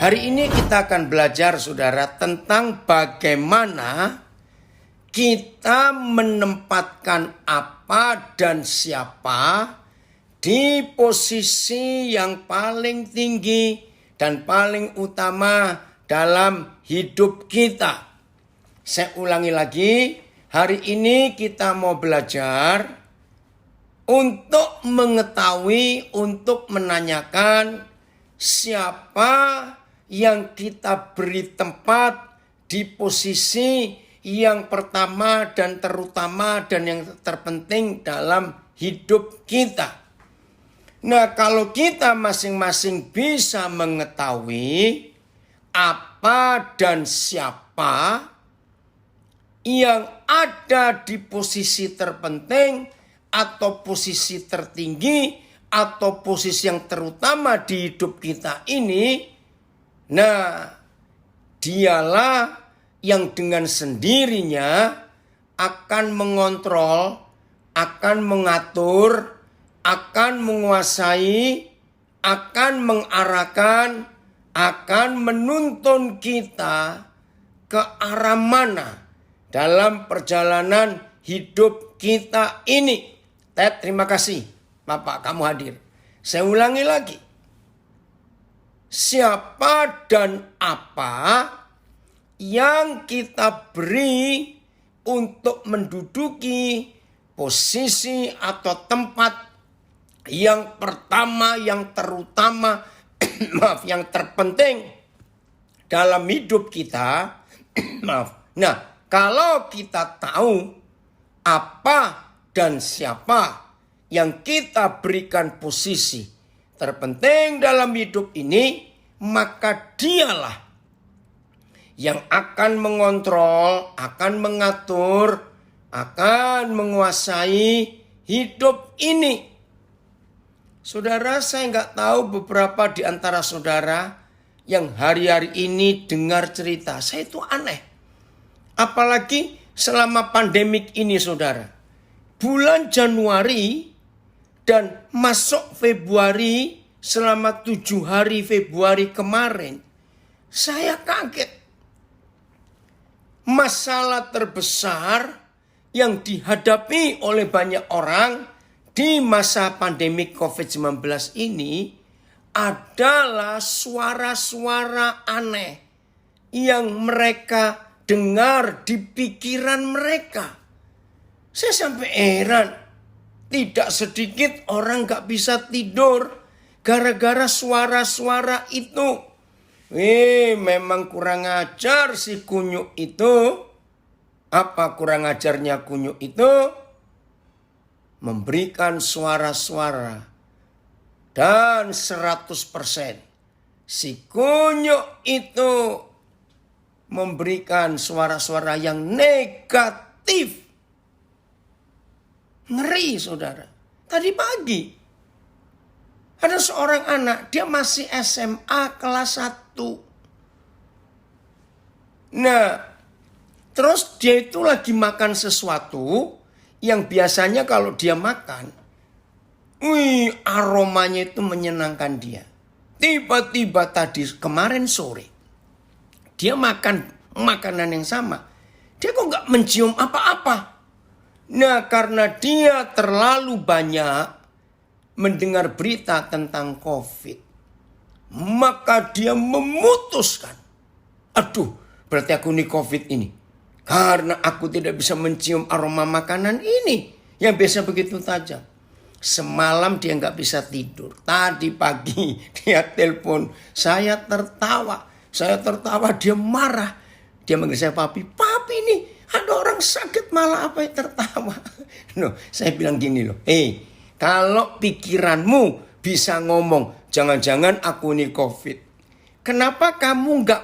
Hari ini kita akan belajar, saudara, tentang bagaimana kita menempatkan apa dan siapa di posisi yang paling tinggi dan paling utama dalam hidup kita. Saya ulangi lagi, hari ini kita mau belajar untuk mengetahui, untuk menanyakan siapa yang kita beri tempat di posisi yang pertama dan terutama dan yang terpenting dalam hidup kita. Nah, kalau kita masing-masing bisa mengetahui apa dan siapa yang ada di posisi terpenting atau posisi tertinggi atau posisi yang terutama di hidup kita ini, nah, dialah yang dengan sendirinya akan mengontrol, akan mengatur, akan menguasai, akan mengarahkan, akan menuntun kita ke arah mana dalam perjalanan hidup kita ini. Ted, terima kasih Bapak kamu hadir. Saya ulangi lagi. Siapa dan apa yang kita beri untuk menduduki posisi atau tempat yang pertama, yang terutama, maaf, yang terpenting dalam hidup kita. Maaf. Nah, kalau kita tahu apa dan siapa yang kita berikan posisi terpenting dalam hidup ini, maka dialah yang akan mengontrol, akan mengatur, akan menguasai hidup ini. Saudara, saya nggak tahu beberapa di antara saudara yang hari-hari ini dengar cerita. Saya itu aneh. Apalagi selama pandemik ini, saudara. Bulan Januari dan masuk Februari, selama 7 hari Februari kemarin, saya kaget. Masalah terbesar yang dihadapi oleh banyak orang di masa pandemi COVID-19 ini adalah suara-suara aneh yang mereka dengar di pikiran mereka. Saya sampai heran. Tidak sedikit orang gak bisa tidur gara-gara suara-suara itu. Memang kurang ajar si kunyuk itu. Apa kurang ajarnya kunyuk itu? Memberikan suara-suara. Dan 100% si kunyuk itu memberikan suara-suara yang negatif. Ngeri, saudara. Tadi pagi ada seorang anak, dia masih SMA kelas 1. Nah, terus dia itu lagi makan sesuatu yang biasanya kalau dia makan, aromanya itu menyenangkan dia. Tiba-tiba tadi kemarin sore, dia makan makanan yang sama. Dia kok gak mencium apa-apa. Nah, karena dia terlalu banyak mendengar berita tentang COVID, maka dia memutuskan, aduh, berarti aku ini COVID ini. Karena aku tidak bisa mencium aroma makanan ini yang biasa begitu tajam. Semalam dia gak bisa tidur. Tadi pagi dia telepon, saya tertawa, dia marah. Dia manggil saya papi, papi ini ada orang sakit malah apa yang tertawa. No, saya bilang gini loh, kalau pikiranmu bisa ngomong, jangan-jangan aku ini COVID. Kenapa kamu gak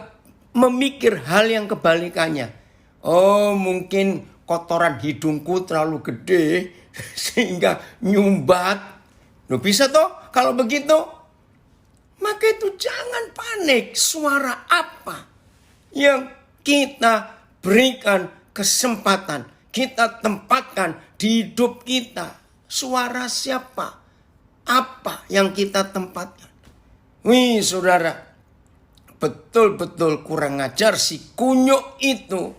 memikir hal yang kebalikannya? Oh, mungkin kotoran hidungku terlalu gede sehingga nyumbat. Loh, bisa toh kalau begitu? Maka itu jangan panik. Suara apa yang kita berikan kesempatan, kita tempatkan di hidup kita? Suara siapa? Apa yang kita tempatkan? Saudara, betul-betul kurang ajar si kunyuk itu,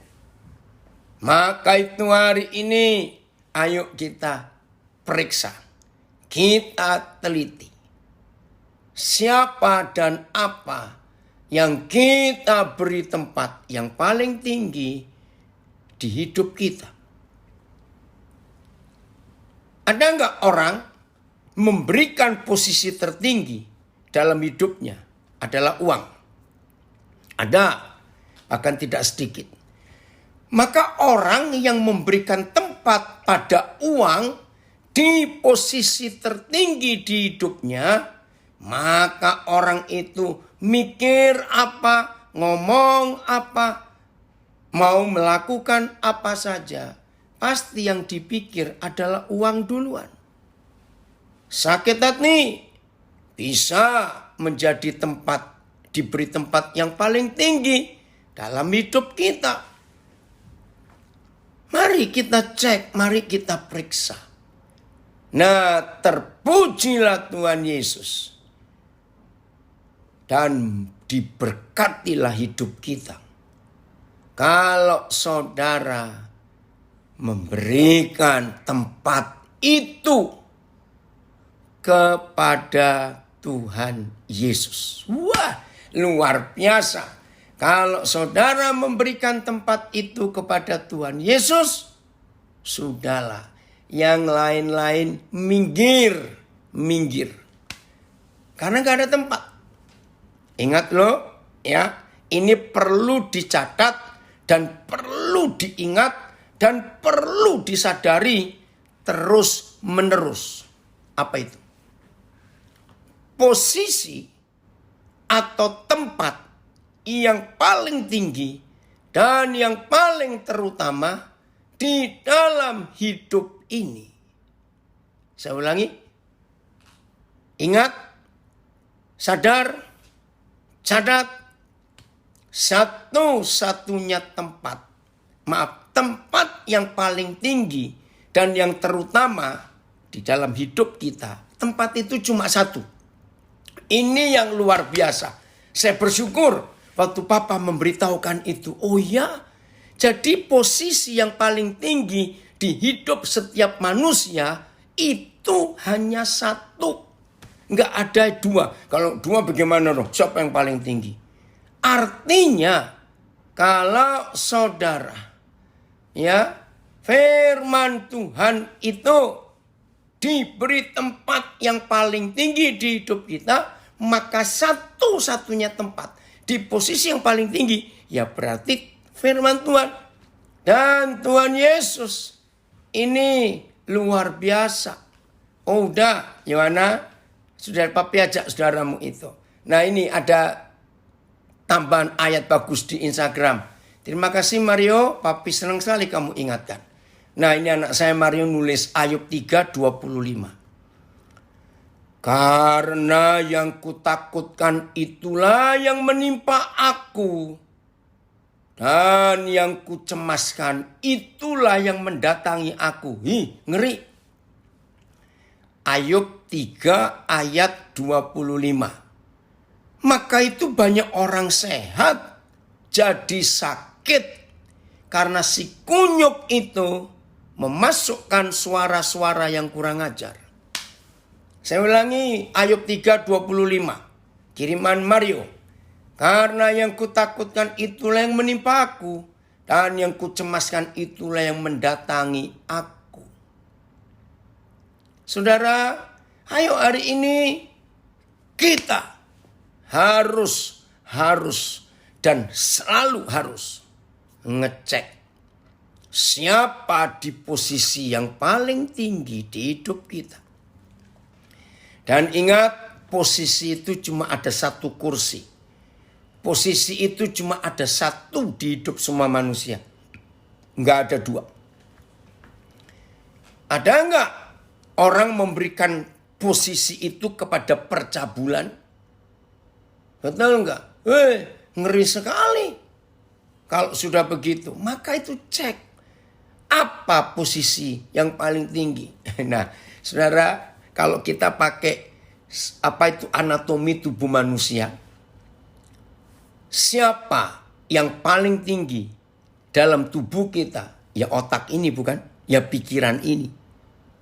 maka itu hari ini ayo kita periksa, kita teliti. Siapa dan apa yang kita beri tempat yang paling tinggi di hidup kita. Ada enggak orang memberikan posisi tertinggi dalam hidupnya adalah uang? Ada, bahkan tidak sedikit. Maka orang yang memberikan tempat pada uang di posisi tertinggi di hidupnya, maka orang itu mikir apa, ngomong apa, mau melakukan apa saja, pasti yang dipikir adalah uang duluan. Sakit hati bisa menjadi tempat, diberi tempat yang paling tinggi dalam hidup kita. Mari kita cek, mari kita periksa. Nah, terpujilah Tuhan Yesus. Dan diberkatilah hidup kita. Kalau saudara memberikan tempat itu kepada Tuhan Yesus. Wah, luar biasa. Kalau saudara memberikan tempat itu kepada Tuhan Yesus, sudahlah. Yang lain-lain minggir. Karena gak ada tempat. Ingat loh, ya, ini perlu dicatat dan perlu diingat dan perlu disadari terus menerus. Apa itu? Posisi atau tempat yang paling tinggi dan yang paling terutama di dalam hidup ini. Saya ulangi. Ingat, sadar, catat, satu-satunya tempat. Tempat yang paling tinggi dan yang terutama di dalam hidup kita. Tempat itu cuma satu. Ini yang luar biasa. Saya bersyukur waktu Papa memberitahukan itu. Oh ya, jadi posisi yang paling tinggi di hidup setiap manusia itu hanya satu. Nggak ada dua. Kalau dua bagaimana dong? Siapa yang paling tinggi? Artinya kalau saudara, ya, firman Tuhan itu diberi tempat yang paling tinggi di hidup kita, maka satu-satunya tempat di posisi yang paling tinggi, ya berarti firman Tuhan. Dan Tuhan Yesus ini luar biasa. Oh udah, Yohana, sudah papi ajak saudaramu itu. Nah ini ada tambahan ayat bagus di Instagram. Terima kasih Mario, papi senang sekali kamu ingatkan. Nah ini anak saya Mario nulis Ayub 3:25. Karena yang kutakutkan itulah yang menimpa aku. Dan yang kucemaskan itulah yang mendatangi aku. Ngeri. Ayub 3 ayat 25. Maka itu banyak orang sehat jadi sakit. Karena si kunyuk itu memasukkan suara-suara yang kurang ajar. Saya ulangi Ayub 3:25. Kiriman Mario. Karena yang kutakutkan itulah yang menimpa aku. Dan yang kucemaskan itulah yang mendatangi aku. Saudara, ayo hari ini kita harus dan selalu harus ngecek. Siapa di posisi yang paling tinggi di hidup kita. Dan ingat, posisi itu cuma ada satu kursi. Posisi itu cuma ada satu di hidup semua manusia. Enggak ada dua. Ada enggak orang memberikan posisi itu kepada percabulan? Betul enggak? Ngeri sekali. Kalau sudah begitu, maka itu cek. Apa posisi yang paling tinggi? Nah, saudara, kalau kita pakai apa itu anatomi tubuh manusia, siapa yang paling tinggi dalam tubuh kita? Ya otak ini bukan? Ya pikiran ini.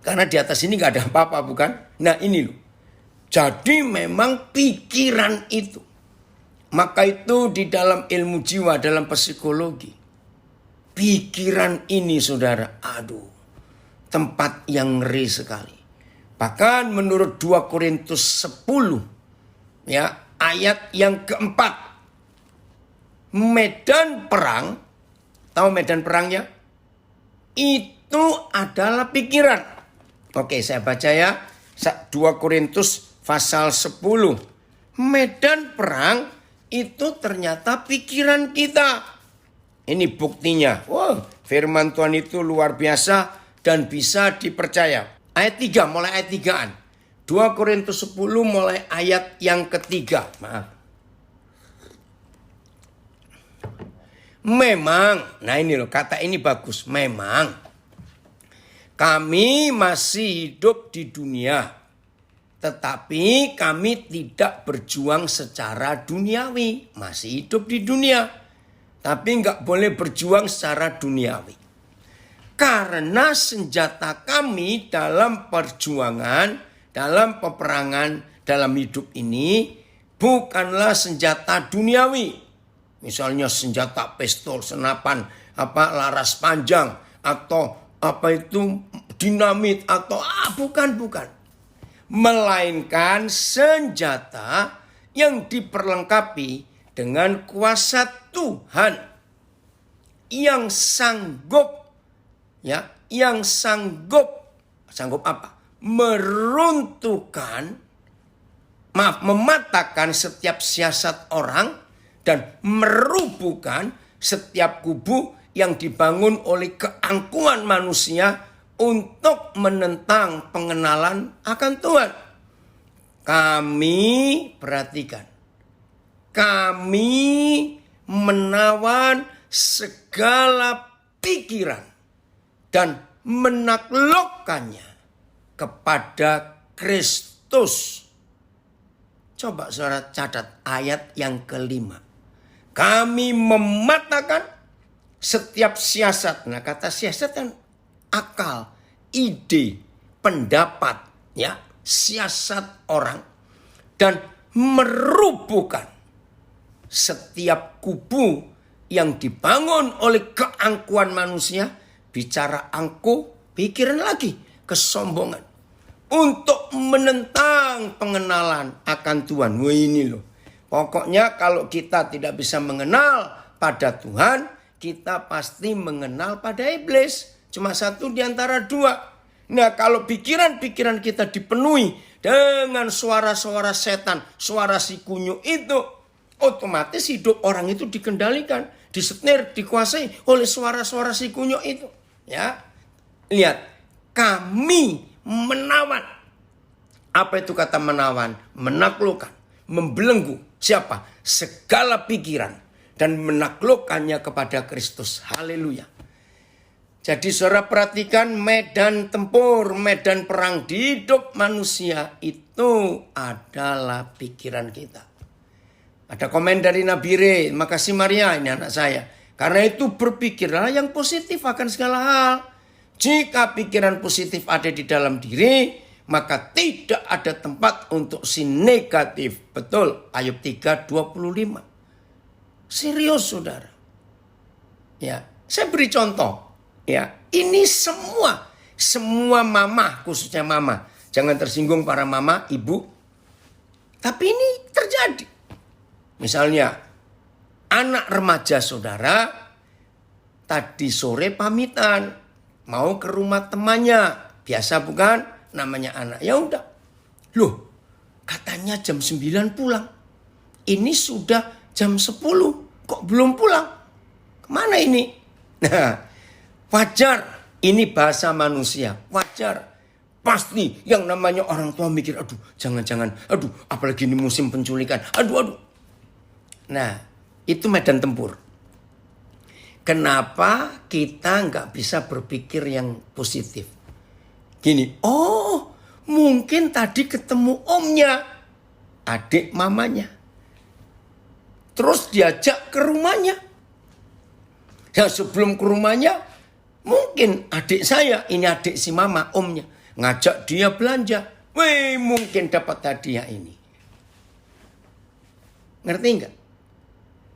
Karena di atas ini gak ada apa-apa bukan? Nah ini loh. Jadi memang pikiran itu. Maka itu di dalam ilmu jiwa, dalam psikologi. Pikiran ini saudara, aduh. Tempat yang ngeri sekali. Bahkan menurut 2 Korintus 10. Ya, ayat yang keempat. Medan perang. Tahu medan perangnya? Itu adalah pikiran. Oke, saya baca ya. 2 Korintus pasal 10. Medan perang itu ternyata pikiran kita. Ini buktinya. Wow, firman Tuhan itu luar biasa dan bisa dipercaya. Ayat 3, mulai ayat 3-an. 2 Korintus 10 mulai ayat yang ketiga. Maaf. Memang, nah ini loh kata ini bagus. Memang kami masih hidup di dunia. Tetapi kami tidak berjuang secara duniawi. Masih hidup di dunia. Tapi nggak boleh berjuang secara duniawi. Karena senjata kami dalam perjuangan, dalam peperangan, dalam hidup ini bukanlah senjata duniawi. Misalnya senjata pistol, senapan, laras panjang, atau dinamit, atau bukan. Melainkan senjata yang diperlengkapi dengan kuasa Tuhan yang sanggup apa? Mematahkan setiap siasat orang dan merubuhkan setiap kubu yang dibangun oleh keangkuhan manusia untuk menentang pengenalan akan Tuhan. Kami menawan segala pikiran dan menaklukkannya kepada Kristus. Coba saudara catat ayat yang kelima. Kami mematahkan setiap siasat. Nah kata siasat kan akal, ide, pendapat, ya, siasat orang. Dan merubuhkan setiap kubu yang dibangun oleh keangkuhan manusia. Bicara angkuh, pikiran lagi, kesombongan. Untuk menentang pengenalan akan Tuhan. Wah ini loh. Pokoknya kalau kita tidak bisa mengenal pada Tuhan, kita pasti mengenal pada iblis. Cuma satu di antara dua. Nah kalau pikiran-pikiran kita dipenuhi dengan suara-suara setan, suara si kunyuk itu, otomatis hidup orang itu dikendalikan, disetir, dikuasai oleh suara-suara si kunyuk itu. Ya, lihat, kami menawan. Apa itu kata menawan? Menaklukkan, membelenggu. Siapa? Segala pikiran dan menaklukkannya kepada Kristus. Haleluya. Jadi saudara perhatikan medan tempur, medan perang di hidup manusia itu adalah pikiran kita. Ada komen dari Nabi Re, makasih Maria, ini anak saya. Karena itu berpikirlah yang positif akan segala hal. Jika pikiran positif ada di dalam diri, maka tidak ada tempat untuk si negatif. Betul, Ayub 3:25. Serius saudara. Ya, saya beri contoh. Ya, ini semua mama, khususnya mama. Jangan tersinggung para mama, ibu. Tapi ini terjadi. Misalnya, anak remaja saudara tadi sore pamitan mau ke rumah temannya. Biasa bukan? Namanya anak. Ya udah. Loh, katanya jam 9 pulang. Ini sudah jam 10. Kok belum pulang? Kemana ini? Nah, wajar. Ini bahasa manusia. Wajar. Pasti yang namanya orang tua mikir, aduh jangan-jangan, aduh apalagi ini musim penculikan, aduh. Nah, itu medan tempur. Kenapa kita nggak bisa berpikir yang positif? Gini, oh mungkin tadi ketemu omnya, adik mamanya. Terus diajak ke rumahnya. Ya sebelum ke rumahnya, mungkin adik saya, ini adik si mama, omnya, ngajak dia belanja. Wih, mungkin dapat hadiah ini. Ngerti enggak?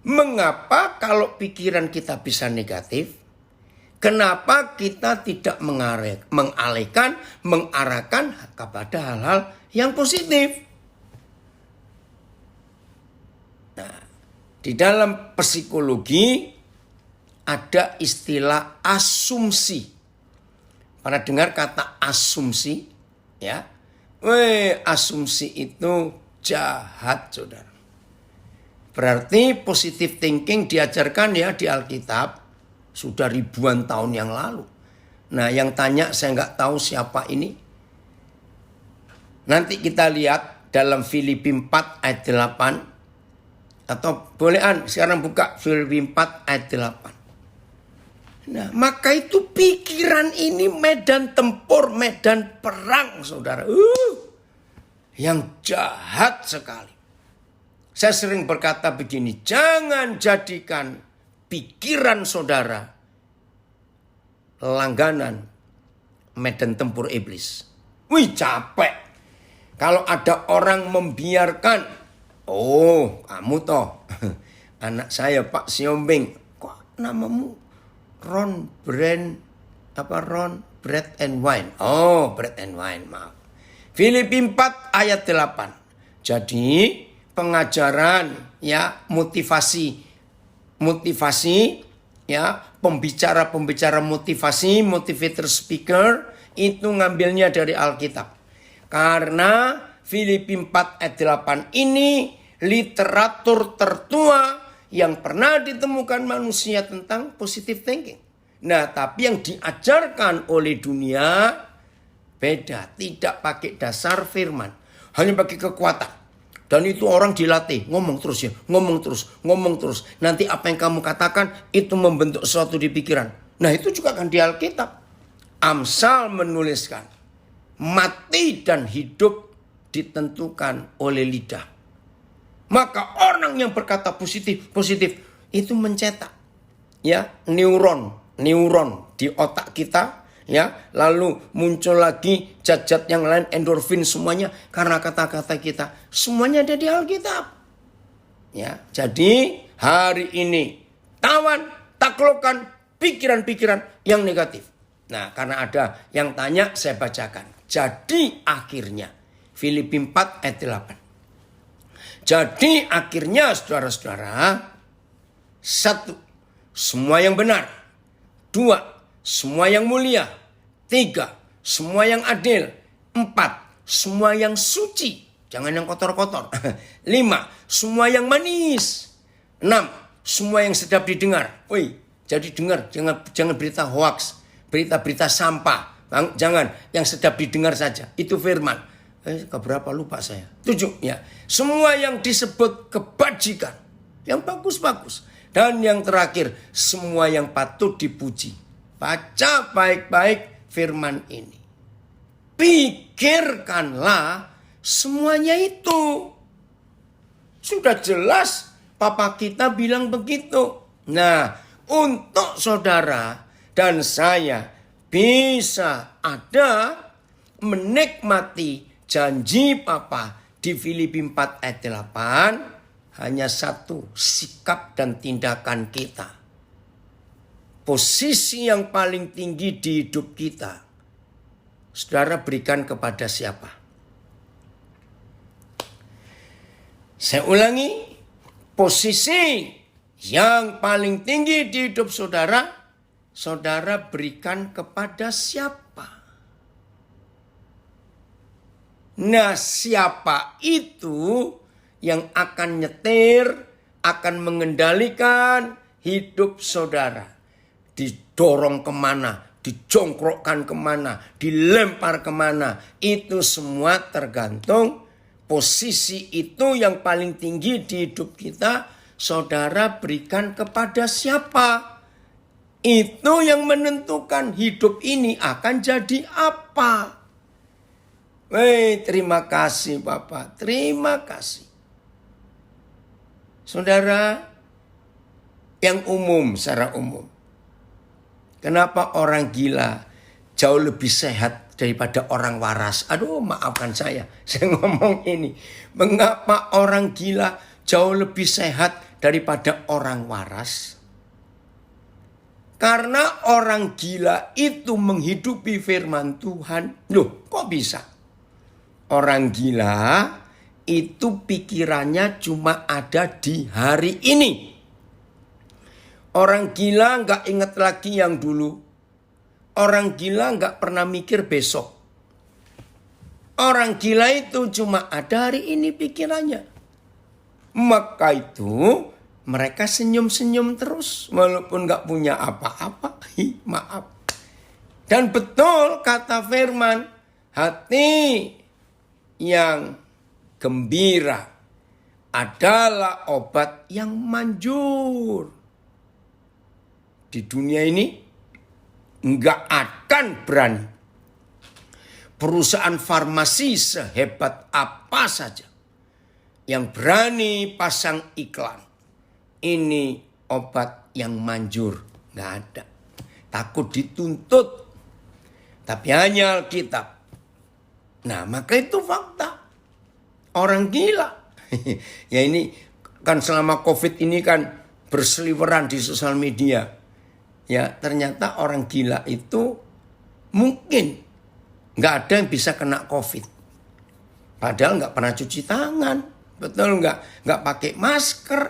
Mengapa kalau pikiran kita bisa negatif? Kenapa kita tidak mengalihkan, mengarahkan kepada hal-hal yang positif? Nah, di dalam psikologi ada istilah asumsi. Pernah dengar kata asumsi? Ya, asumsi itu jahat, saudara. Berarti positive thinking diajarkan ya di Alkitab sudah ribuan tahun yang lalu. Nah, yang tanya saya nggak tahu siapa ini. Nanti kita lihat dalam Filipi 4 ayat 8. Atau bolehan sekarang buka Filipi 4 ayat 8. Nah, maka itu pikiran ini medan tempur, medan perang, saudara. Yang jahat sekali. Saya sering berkata begini, jangan jadikan pikiran saudara langganan medan tempur iblis. Wih, capek. Kalau ada orang membiarkan, oh kamu toh, anak saya Pak Siombing, kok namamu Ron Bread and Wine. Oh, Bread and Wine, maaf. Filipi 4 ayat 8. Jadi pengajaran ya, motivasi ya, pembicara motivasi, motivator speaker itu ngambilnya dari Alkitab. Karena Filipi 4 ayat 8 ini literatur tertua yang pernah ditemukan manusia tentang positive thinking. Nah, tapi yang diajarkan oleh dunia beda, tidak pakai dasar firman, hanya pakai kekuatan. Dan itu orang dilatih, ngomong terus ya, ngomong terus. Nanti apa yang kamu katakan itu membentuk sesuatu di pikiran. Nah, itu juga kan di Alkitab. Amsal menuliskan, mati dan hidup ditentukan oleh lidah. Maka orang yang berkata positif itu mencetak ya neuron di otak kita. Ya, lalu muncul lagi zat-zat yang lain, endorfin semuanya karena kata-kata kita. Semuanya ada di Alkitab. Ya, jadi hari ini tawan, taklukkan pikiran-pikiran yang negatif. Nah, karena ada yang tanya, saya bacakan. Jadi akhirnya Filipi 4 ayat 8. Jadi akhirnya saudara-saudara, 1. Semua yang benar. 2. Semua yang mulia. 3. Semua yang adil. 4. Semua yang suci. Jangan yang kotor-kotor. 5. Semua yang manis. 6. Semua yang sedap didengar. Woi, jadi dengar. Jangan berita hoax. Berita-berita sampah. Jangan. Yang sedap didengar saja. Itu firman. Keberapa lupa saya. 7. Ya. Semua yang disebut kebajikan. Yang bagus-bagus. Dan yang terakhir. Semua yang patut dipuji. Baca baik-baik firman ini. Pikirkanlah semuanya itu. Sudah jelas papa kita bilang begitu. Nah, untuk saudara dan saya bisa ada menikmati janji papa di Filipi 4 ayat 8. Hanya satu, sikap dan tindakan kita. Posisi yang paling tinggi di hidup kita, saudara berikan kepada siapa? Saya ulangi, posisi yang paling tinggi di hidup saudara, saudara berikan kepada siapa? Nah, siapa itu yang akan nyetir, akan mengendalikan hidup saudara? Didorong kemana, dijongkrokkan kemana, dilempar kemana. Itu semua tergantung posisi itu yang paling tinggi di hidup kita. Saudara berikan kepada siapa? Itu yang menentukan hidup ini akan jadi apa. Terima kasih Bapak, terima kasih. Saudara, yang umum, secara umum. Kenapa orang gila jauh lebih sehat daripada orang waras? Aduh, maafkan saya ngomong ini. Mengapa orang gila jauh lebih sehat daripada orang waras? Karena orang gila itu menghidupi firman Tuhan. Loh, kok bisa? Orang gila itu pikirannya cuma ada di hari ini. Orang gila nggak ingat lagi yang dulu. Orang gila nggak pernah mikir besok. Orang gila itu cuma ada hari ini pikirannya. Maka itu mereka senyum-senyum terus walaupun nggak punya apa-apa. Maaf. Dan betul kata firman, hati yang gembira adalah obat yang manjur. Di dunia ini nggak akan berani perusahaan farmasi sehebat apa saja yang berani pasang iklan. Ini obat yang manjur. Nggak ada. Takut dituntut. Tapi hanya Alkitab. Nah, maka itu fakta. Orang gila. Ya ini kan selama COVID ini kan berseliweran di sosial media. Ya ternyata orang gila itu mungkin nggak ada yang bisa kena COVID. Padahal nggak pernah cuci tangan. Betul nggak? Nggak pakai masker.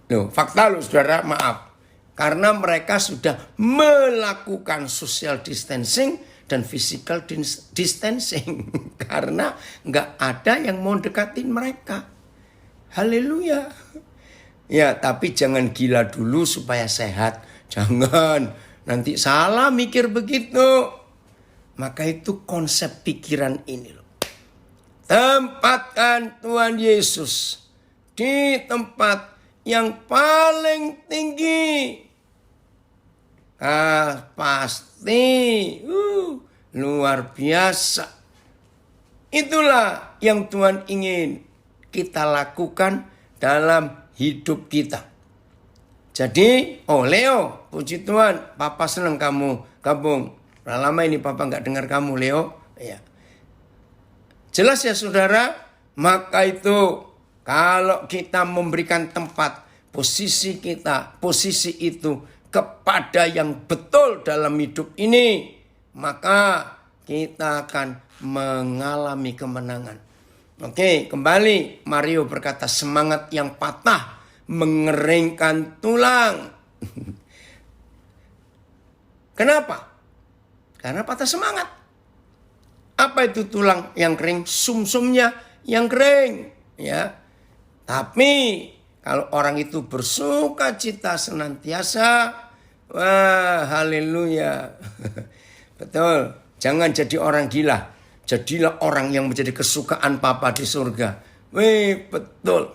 Loh, fakta loh saudara, maaf. Karena mereka sudah melakukan social distancing dan physical distancing. Karena nggak ada yang mau dekatin mereka. Haleluya. Ya, tapi jangan gila dulu supaya sehat. Jangan, nanti salah mikir begitu. Maka itu konsep pikiran ini loh. Tempatkan Tuhan Yesus di tempat yang paling tinggi. Pasti luar biasa. Itulah yang Tuhan ingin kita lakukan dalam hidup kita. Jadi, Leo, puji Tuhan, Papa senang kamu gabung. Udah lama ini Papa nggak dengar kamu, Leo. Ya. Jelas ya saudara, maka itu kalau kita memberikan tempat, posisi kita, posisi itu kepada yang betul dalam hidup ini, maka kita akan mengalami kemenangan. Oke, kembali Mario berkata semangat yang patah mengeringkan tulang. Kenapa? Karena patah semangat. Apa itu tulang yang kering? Sumsumnya yang kering. Ya. Tapi kalau orang itu bersuka cita senantiasa, wah haleluya. Betul. Jangan jadi orang gila. Jadilah orang yang menjadi kesukaan Papa di surga. Wih, betul.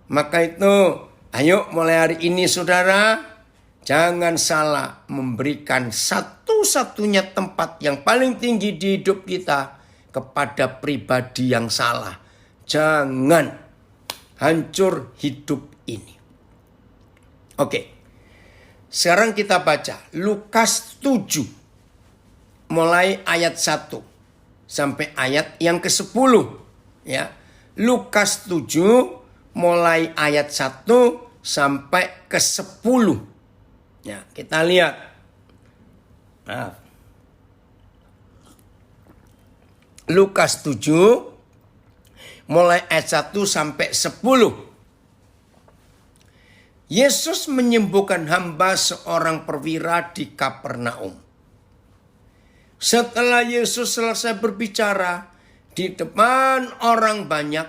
Maka itu, ayo mulai hari ini saudara, jangan salah memberikan satu-satunya tempat yang paling tinggi di hidup kita kepada pribadi yang salah. Jangan hancur hidup ini. Oke, sekarang kita baca Lukas 7, mulai ayat 1 sampai ayat yang ke-10. Ya, Lukas 7 mulai ayat 1 sampai ke 10. Ya, kita lihat. Nah. Lukas 7 mulai ayat 1 sampai 10. Yesus menyembuhkan hamba seorang perwira di Kapernaum. Setelah Yesus selesai berbicara di depan orang banyak,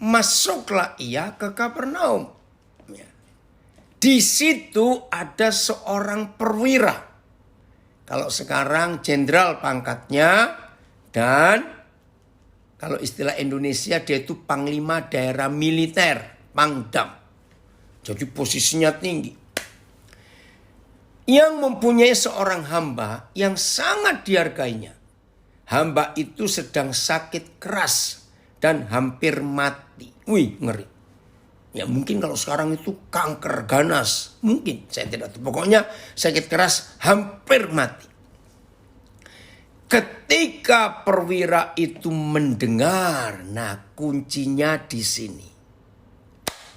masuklah ia ke Kapernaum. Di situ ada seorang perwira. Kalau sekarang jenderal pangkatnya, dan kalau istilah Indonesia dia itu panglima daerah militer, Pangdam. Jadi posisinya tinggi. Yang mempunyai seorang hamba yang sangat dihargainya. Hamba itu sedang sakit keras dan hampir mati. Wih, ngeri. Ya mungkin kalau sekarang itu kanker ganas. Mungkin, saya tidak tahu. Pokoknya sakit keras hampir mati. Ketika perwira itu mendengar, nah kuncinya di sini.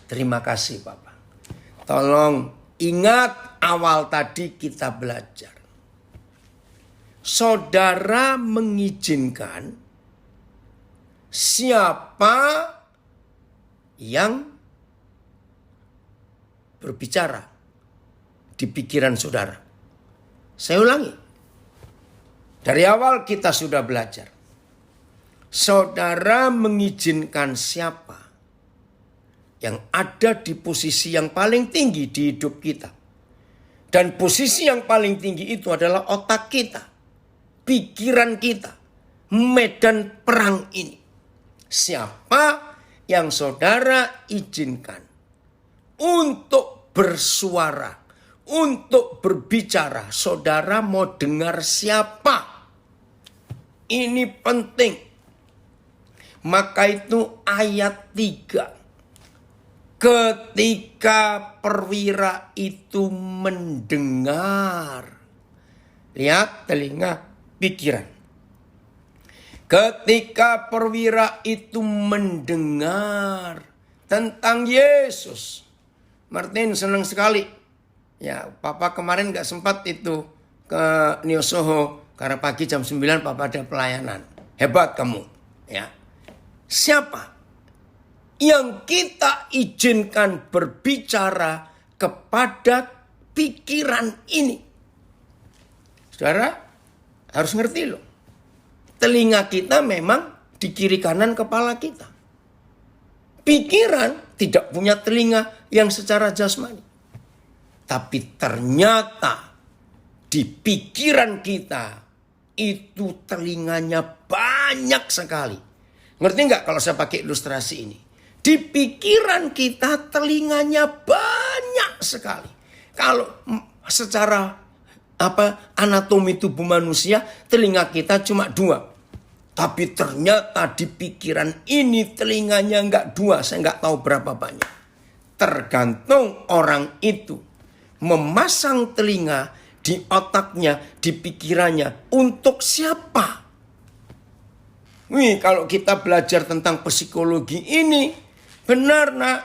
Terima kasih Bapak. Tolong ingat awal tadi kita belajar. Saudara mengizinkan siapa yang berbicara di pikiran saudara. Saya ulangi. Dari awal kita sudah belajar. Saudara mengizinkan siapa yang ada di posisi yang paling tinggi di hidup kita. Dan posisi yang paling tinggi itu adalah otak kita. Pikiran kita. Medan perang ini. Siapa yang saudara izinkan untuk bersuara, untuk berbicara, saudara mau dengar siapa? Ini penting. Maka itu ayat 3. Ketika perwira itu mendengar. Lihat telinga pikiran. Ketika perwira itu mendengar tentang Yesus. Martin senang sekali. Ya, Papa kemarin gak sempat itu ke Neo Soho. Karena pagi jam 9 Papa ada pelayanan. Hebat kamu. Ya. Siapa yang kita izinkan berbicara kepada pikiran ini? Saudara harus ngerti loh. Telinga kita memang di kiri kanan kepala kita. Pikiran tidak punya telinga yang secara jasmani. Tapi ternyata di pikiran kita itu telinganya banyak sekali. Ngerti nggak kalau saya pakai ilustrasi ini? Di pikiran kita telinganya banyak sekali. Kalau secara anatomi tubuh manusia, telinga kita cuma 2. Tapi ternyata di pikiran ini telinganya enggak 2. Saya enggak tahu berapa banyak. Tergantung orang itu memasang telinga di otaknya, di pikirannya. Untuk siapa? Wih, kalau kita belajar tentang psikologi ini, benar nak.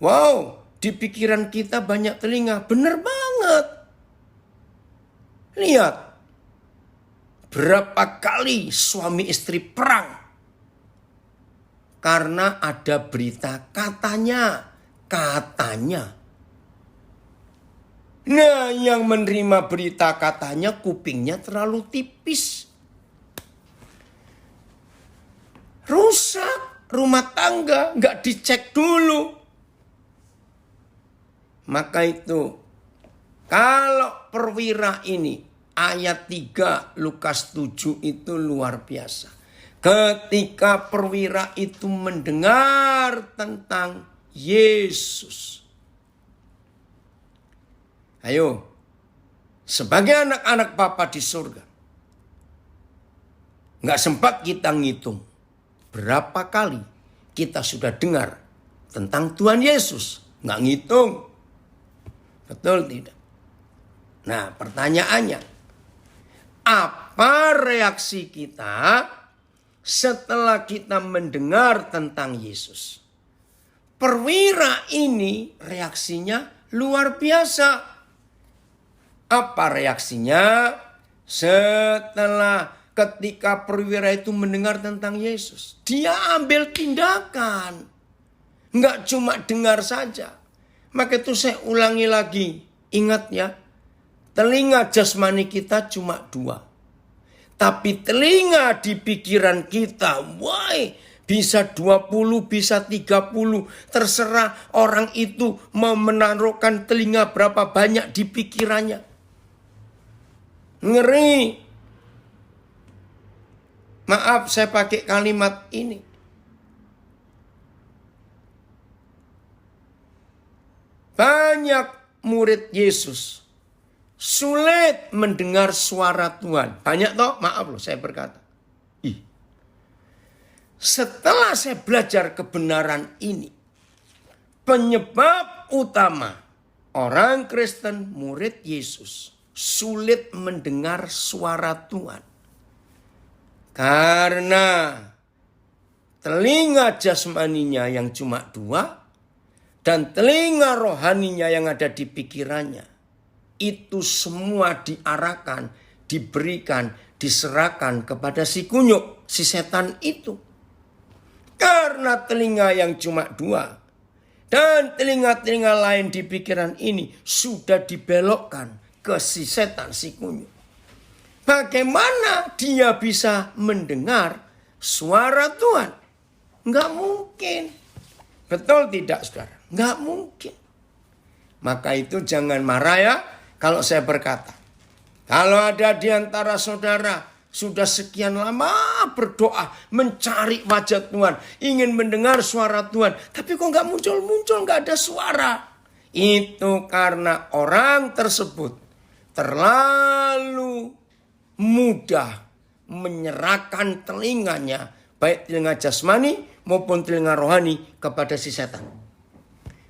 Wow, di pikiran kita banyak telinga. Benar banget. Lihat. Berapa kali suami istri perang. Karena ada berita katanya. Nah, yang menerima berita katanya kupingnya terlalu tipis. Rusak rumah tangga, nggak dicek dulu. Maka itu, kalau perwira ini, ayat 3 Lukas 7 itu luar biasa. Ketika perwira itu mendengar tentang Yesus. Ayo, sebagai anak-anak Bapa di surga. Nggak sempat kita ngitung. Berapa kali kita sudah dengar tentang Tuhan Yesus. Nggak ngitung. Betul tidak? Nah, pertanyaannya. Apa reaksi kita setelah kita mendengar tentang Yesus? Perwira ini reaksinya luar biasa. Apa reaksinya? Setelah ketika perwira itu mendengar tentang Yesus. Dia ambil tindakan. Enggak cuma dengar saja. Maka itu saya ulangi lagi. Ingat ya. Telinga jasmani kita cuma 2. Tapi telinga di pikiran kita, bisa 20, bisa 30. Terserah orang itu mau menaruhkan telinga berapa banyak di pikirannya. Ngeri. Maaf saya pakai kalimat ini. Banyak murid Yesus sulit mendengar suara Tuhan. Banyak toh? Maaf loh saya berkata. Setelah saya belajar kebenaran ini. penyebab utama orang Kristen murid Yesus sulit mendengar suara Tuhan. Karena telinga jasmaninya yang cuma 2 dan telinga rohaninya yang ada di pikirannya. Itu semua diarahkan, diberikan, diserahkan kepada si kunyuk, si setan itu. Karena telinga yang cuma 2 dan telinga-telinga lain di pikiran ini sudah dibelokkan ke si setan, si kunyuk. Bagaimana dia bisa mendengar suara Tuhan? Enggak mungkin. Betul tidak, saudara? Enggak mungkin. Maka itu jangan marah ya kalau saya berkata. Kalau ada di antara saudara sudah sekian lama berdoa, mencari wajah Tuhan, ingin mendengar suara Tuhan, tapi kok nggak muncul-muncul, nggak ada suara. Itu karena orang tersebut terlalu mudah menyerahkan telinganya, baik telinga jasmani maupun telinga rohani kepada si setan.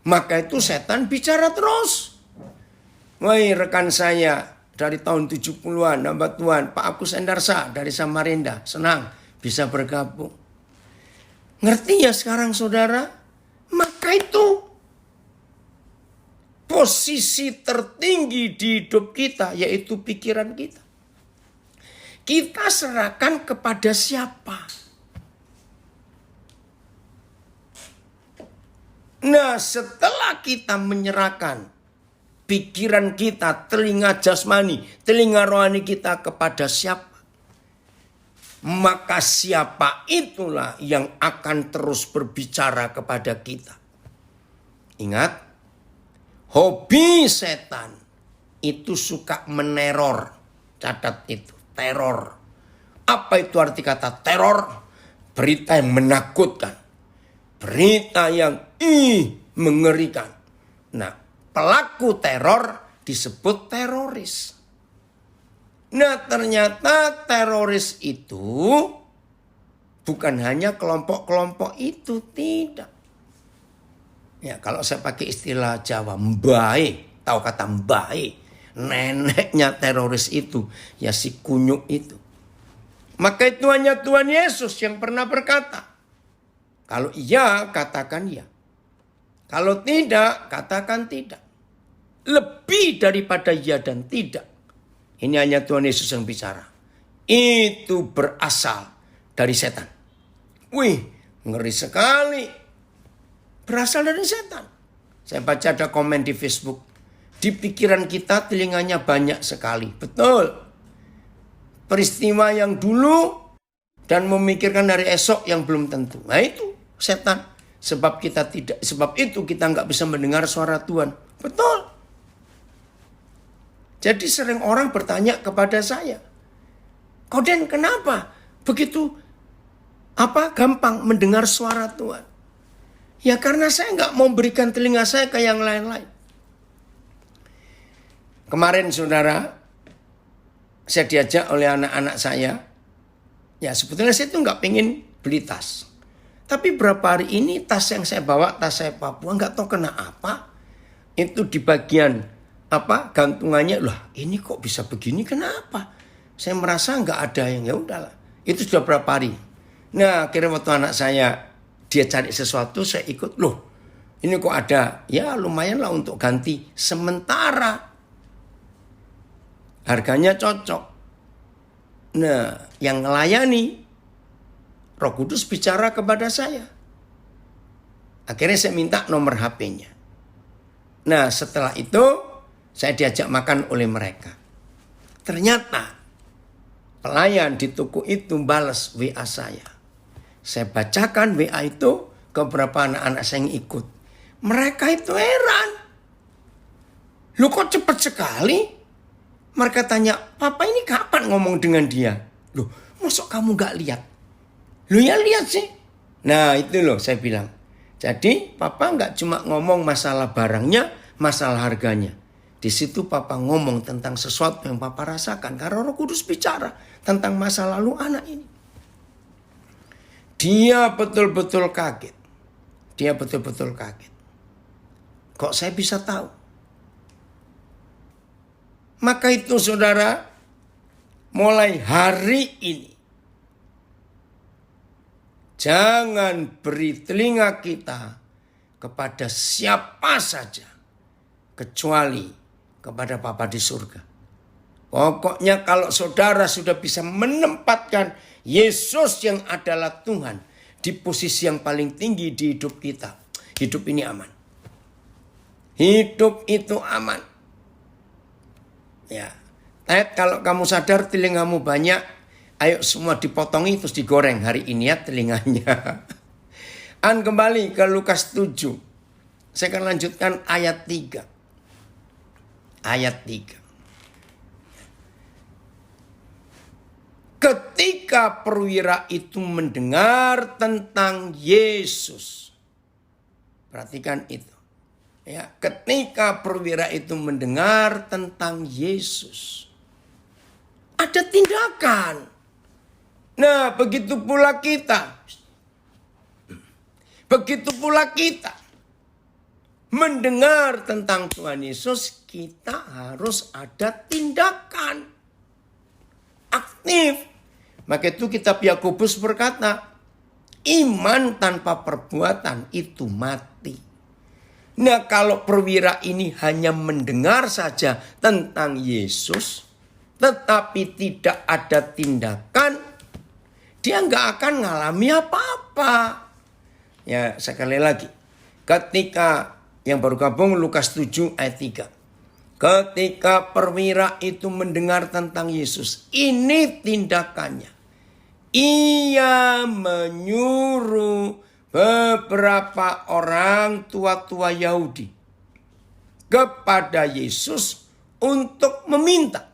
Maka itu setan bicara terus. Wahai rekan saya dari tahun 70-an, hamba Tuhan, Pak Agus Endarsa dari Samarinda, senang bisa bergabung. Ngerti ya sekarang saudara? Maka itu posisi tertinggi di hidup kita yaitu pikiran kita. Kita serahkan kepada siapa? Nah, setelah kita menyerahkan pikiran kita, telinga jasmani, telinga rohani kita kepada siapa, maka siapa itulah yang akan terus berbicara kepada kita. Ingat, hobi setan itu suka meneror. Catat itu, teror. Apa itu arti kata teror? Berita yang menakutkan. Berita yang mengerikan. Nah, pelaku teror disebut teroris. Nah, ternyata teroris itu bukan hanya kelompok-kelompok itu, tidak. Ya, kalau saya pakai istilah Jawa, mbae, tahu kata mbae, neneknya teroris itu, ya si kunyuk itu. Maka itu hanya Tuhan Yesus yang pernah berkata, kalau iya, katakan iya. Kalau tidak, katakan tidak. Lebih daripada iya dan tidak. Ini hanya Tuhan Yesus yang bicara. Itu berasal dari setan. Wih, ngeri sekali. Berasal dari setan. Saya baca ada komen di Facebook. Di pikiran kita telinganya banyak sekali. Betul. Peristiwa yang dulu dan memikirkan dari esok yang belum tentu. Nah itu setan. Sebab itu kita nggak bisa mendengar suara Tuhan. Betul. Jadi sering orang bertanya kepada saya, Koden kenapa begitu gampang mendengar suara Tuhan? Ya karena saya nggak mau berikan telinga saya ke yang lain-lain. Kemarin saudara, saya diajak oleh anak-anak saya. Ya sebetulnya saya itu nggak pengen beli tas. Tapi berapa hari ini tas yang saya bawa, tas saya Papua, nggak tahu kena apa. Itu di bagian gantungannya, lah ini kok bisa begini, kenapa? Saya merasa nggak ada yang, ya udahlah. Itu sudah berapa hari. Nah akhirnya waktu anak saya, dia cari sesuatu, saya ikut, loh ini kok ada, ya lumayan lah untuk ganti sementara. Harganya cocok. Nah yang melayani, Roh Kudus bicara kepada saya. Akhirnya saya minta nomor HP-nya. Nah setelah itu saya diajak makan oleh mereka. Ternyata pelayan di toko itu balas WA saya. Saya bacakan WA itu ke beberapa anak-anak saya yang ikut. Mereka itu heran. Lu kok cepat sekali? Mereka tanya, Papa ini kapan ngomong dengan dia? Loh, masuk kamu gak lihat? Lu ya lihat sih. Nah itu loh saya bilang. Jadi Papa nggak cuma ngomong masalah barangnya, masalah harganya. Di situ Papa ngomong tentang sesuatu yang Papa rasakan. Karena Roh Kudus bicara tentang masa lalu anak ini. Dia betul-betul kaget. Kok saya bisa tahu? Maka itu saudara, mulai hari ini, jangan beri telinga kita kepada siapa saja, kecuali kepada Bapa di surga. Pokoknya kalau saudara sudah bisa menempatkan Yesus yang adalah Tuhan di posisi yang paling tinggi di hidup kita, hidup ini aman. Hidup itu aman. Ya, kalau kamu sadar telingamu banyak, ayo semua dipotongi terus digoreng hari ini ya telinganya. Kembali ke Lukas 7. Saya akan lanjutkan ayat 3. Ayat 3. Ketika perwira itu mendengar tentang Yesus. Perhatikan itu. Ya, ketika perwira itu mendengar tentang Yesus, ada tindakan. Nah, begitu pula kita. Begitu pula kita. Mendengar tentang Tuhan Yesus, kita harus ada tindakan. Aktif. Maka itu kitab Yakobus berkata, iman tanpa perbuatan itu mati. Nah, kalau perwira ini hanya mendengar saja tentang Yesus, tetapi tidak ada tindakan, dia nggak akan ngalami apa-apa. Ya, sekali lagi. Ketika yang baru gabung Lukas 7 ayat 3. Ketika perwira itu mendengar tentang Yesus, ini tindakannya. Ia menyuruh beberapa orang tua-tua Yahudi kepada Yesus untuk meminta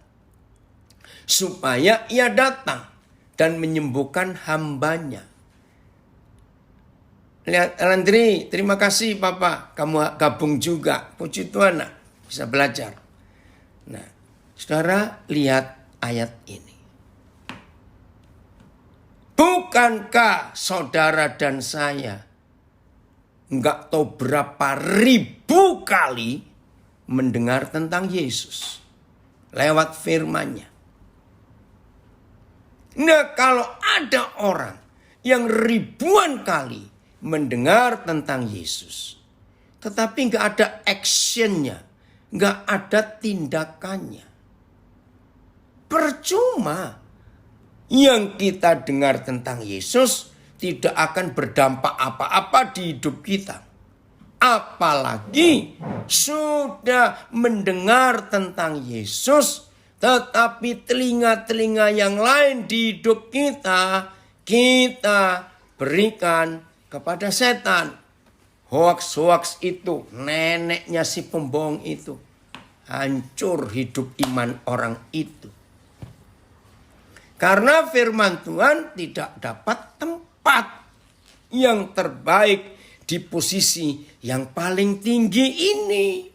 supaya ia datang dan menyembuhkan hambanya. Lihat Landri, terima kasih Papa, kamu gabung juga. Puji Tuhan nak, bisa belajar. Nah, saudara lihat ayat ini. Bukankah saudara dan saya enggak tahu berapa ribu kali mendengar tentang Yesus lewat firman-Nya? Nah, kalau ada orang yang ribuan kali mendengar tentang Yesus, tetapi enggak ada action-nya, enggak ada tindakannya, percuma. Yang kita dengar tentang Yesus tidak akan berdampak apa-apa di hidup kita. Apalagi sudah mendengar tentang Yesus, tetapi telinga-telinga yang lain di hidup kita berikan kepada setan. Hoaks-hoaks itu, neneknya si pembohong itu. Hancur hidup iman orang itu. Karena firman Tuhan tidak dapat tempat yang terbaik di posisi yang paling tinggi ini.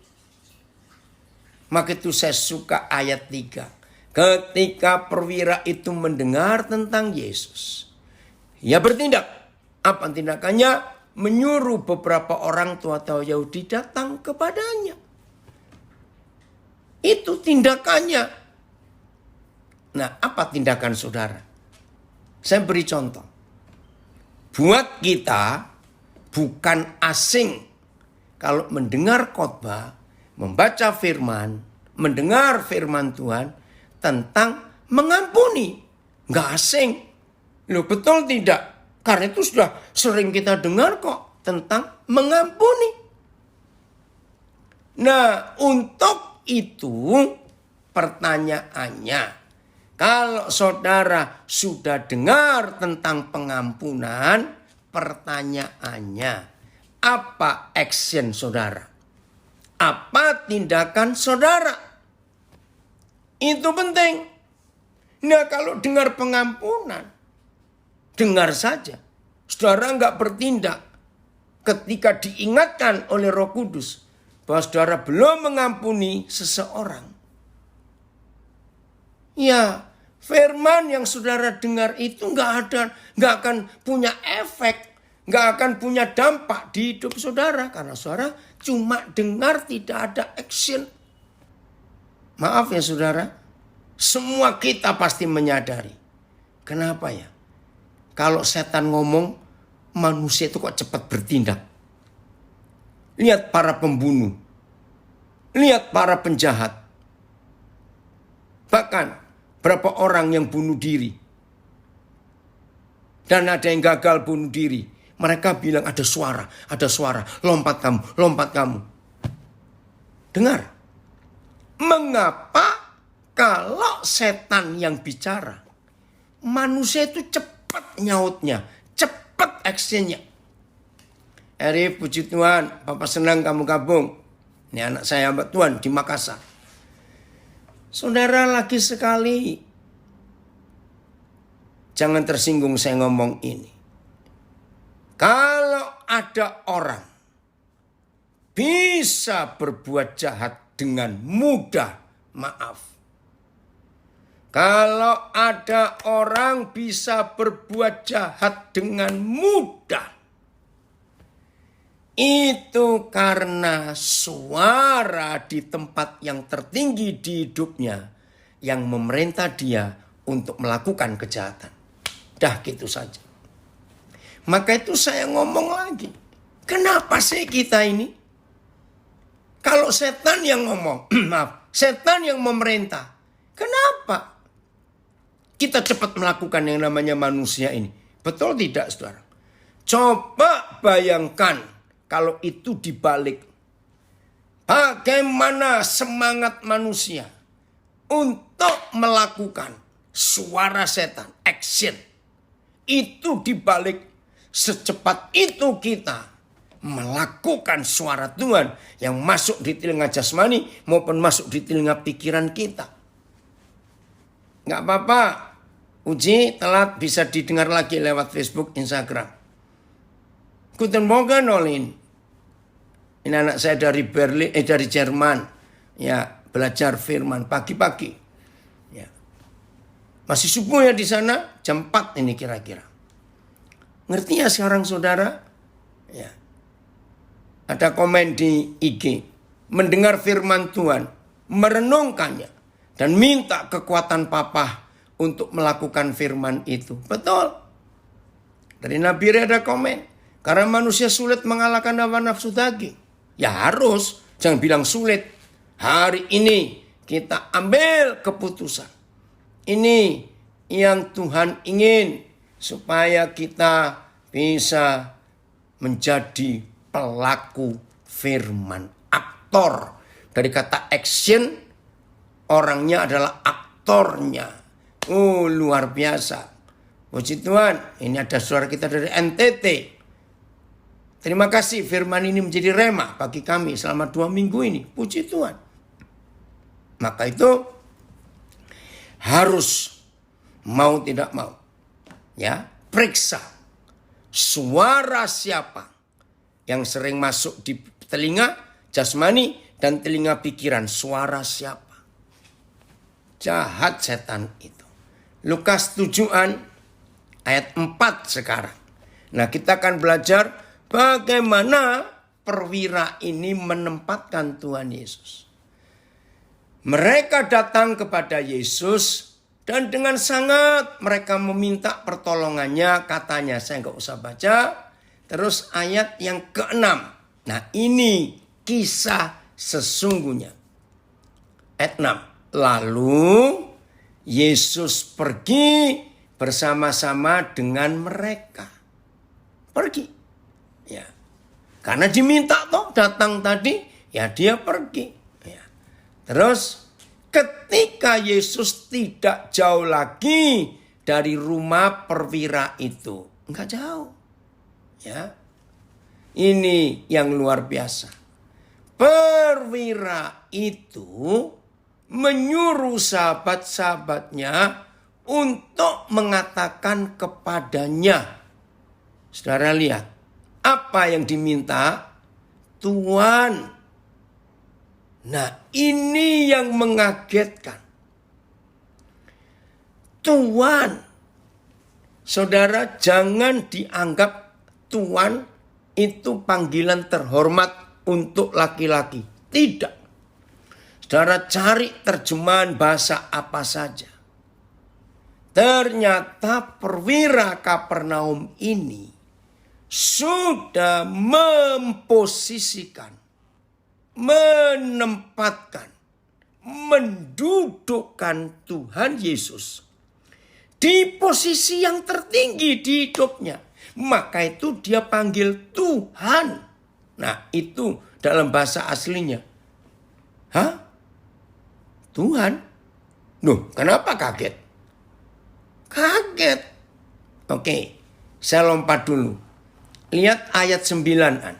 Maka itu saya suka ayat 3. Ketika perwira itu mendengar tentang Yesus, ia bertindak. Apa tindakannya? Menyuruh beberapa orang tua-tua Yahudi datang kepadanya. Itu tindakannya. Nah, apa tindakan saudara? Saya beri contoh. Buat kita bukan asing kalau mendengar khotbah, membaca firman, mendengar firman Tuhan tentang mengampuni. Nggak asing. Loh, betul tidak? Karena itu sudah sering kita dengar kok tentang mengampuni. Nah, untuk itu pertanyaannya, kalau saudara sudah dengar tentang pengampunan, pertanyaannya, apa action saudara? Apa tindakan saudara? Itu penting. Nah, kalau dengar pengampunan, dengar saja. Saudara nggak bertindak ketika diingatkan oleh Roh Kudus bahwa saudara belum mengampuni seseorang. Ya, firman yang saudara dengar itu nggak akan punya efek, nggak akan punya dampak di hidup saudara karena saudara cuma dengar, tidak ada action. Maaf ya saudara, semua kita pasti menyadari. Kenapa ya? Kalau setan ngomong, manusia itu kok cepat bertindak. Lihat para pembunuh. Lihat para penjahat. Bahkan berapa orang yang bunuh diri. Dan ada yang gagal bunuh diri. Mereka bilang ada suara, lompat kamu, lompat kamu. Dengar. Mengapa kalau setan yang bicara, manusia itu cepat nyautnya, cepat actionnya. Eri, puji Tuhan, Papa senang kamu gabung. Ini anak saya hamba Tuhan di Makassar. Saudara, lagi sekali, jangan tersinggung saya ngomong ini. Kalau ada orang bisa berbuat jahat dengan mudah, maaf. Kalau ada orang bisa berbuat jahat dengan mudah, itu karena suara di tempat yang tertinggi di hidupnya yang memerintah dia untuk melakukan kejahatan. Dah gitu saja. Maka itu saya ngomong lagi. Kenapa sih kita ini? Kalau setan yang ngomong, maaf, setan yang memerintah. Kenapa kita cepat melakukan yang namanya manusia ini? Betul tidak, saudara? Coba bayangkan kalau itu dibalik. Bagaimana semangat manusia untuk melakukan suara setan, action. Itu dibalik secepat itu kita melakukan suara Tuhan yang masuk di telinga jasmani maupun masuk di telinga pikiran kita. Nggak apa-apa, uji telat bisa didengar lagi lewat Facebook, Instagram. Guten Morgen, Olin. Ini anak saya dari Berlin, dari Jerman. Ya, belajar firman pagi-pagi. Ya. Masih subuh ya di sana, jam 4 ini kira-kira. Ngerti ya sekarang saudara? Ya. Ada komen di IG. Mendengar firman Tuhan, merenungkannya, dan minta kekuatan Papa untuk melakukan firman itu. Betul. Dari Nabi ada komen. Karena manusia sulit mengalahkan hawa nafsu daging. Ya harus, jangan bilang sulit. Hari ini kita ambil keputusan. Ini yang Tuhan ingin supaya kita bisa menjadi pelaku firman, aktor. Dari kata action, orangnya adalah aktornya. Oh, luar biasa. Puji Tuhan, ini ada suara kita dari NTT. Terima kasih firman ini menjadi rema bagi kami selama 2 minggu ini. Puji Tuhan. Maka itu harus mau tidak mau. Ya, periksa suara siapa yang sering masuk di telinga jasmani dan telinga pikiran. Suara siapa? Jahat setan itu. Lukas 7 ayat 4 sekarang. Nah, kita akan belajar bagaimana perwira ini menempatkan Tuhan Yesus. Mereka datang kepada Yesus dan dengan sangat mereka meminta pertolongannya. Katanya, saya nggak usah baca. Terus ayat yang ke-6. Nah, ini kisah sesungguhnya. Ayat 6. Lalu Yesus pergi bersama-sama dengan mereka. Pergi. Ya. Karena diminta toh datang tadi, ya dia pergi. Ya. Terus ketika Yesus tidak jauh lagi dari rumah perwira itu. Enggak jauh. Ya. Ini yang luar biasa. Perwira itu menyuruh sahabat-sahabatnya untuk mengatakan kepadanya. Saudara lihat, apa yang diminta? Tuhan. Nah, ini yang mengagetkan. Tuhan. Saudara, jangan dianggap Tuhan itu panggilan terhormat untuk laki-laki. Tidak. Saudara cari terjemahan bahasa apa saja. Ternyata perwira Kapernaum ini sudah memposisikan, menempatkan, mendudukkan Tuhan Yesus di posisi yang tertinggi di hidupnya. Maka itu dia panggil Tuhan. Nah itu dalam bahasa aslinya. Hah? Tuhan? Loh, kenapa kaget? Kaget. Oke, saya lompat dulu. Lihat ayat 9-an.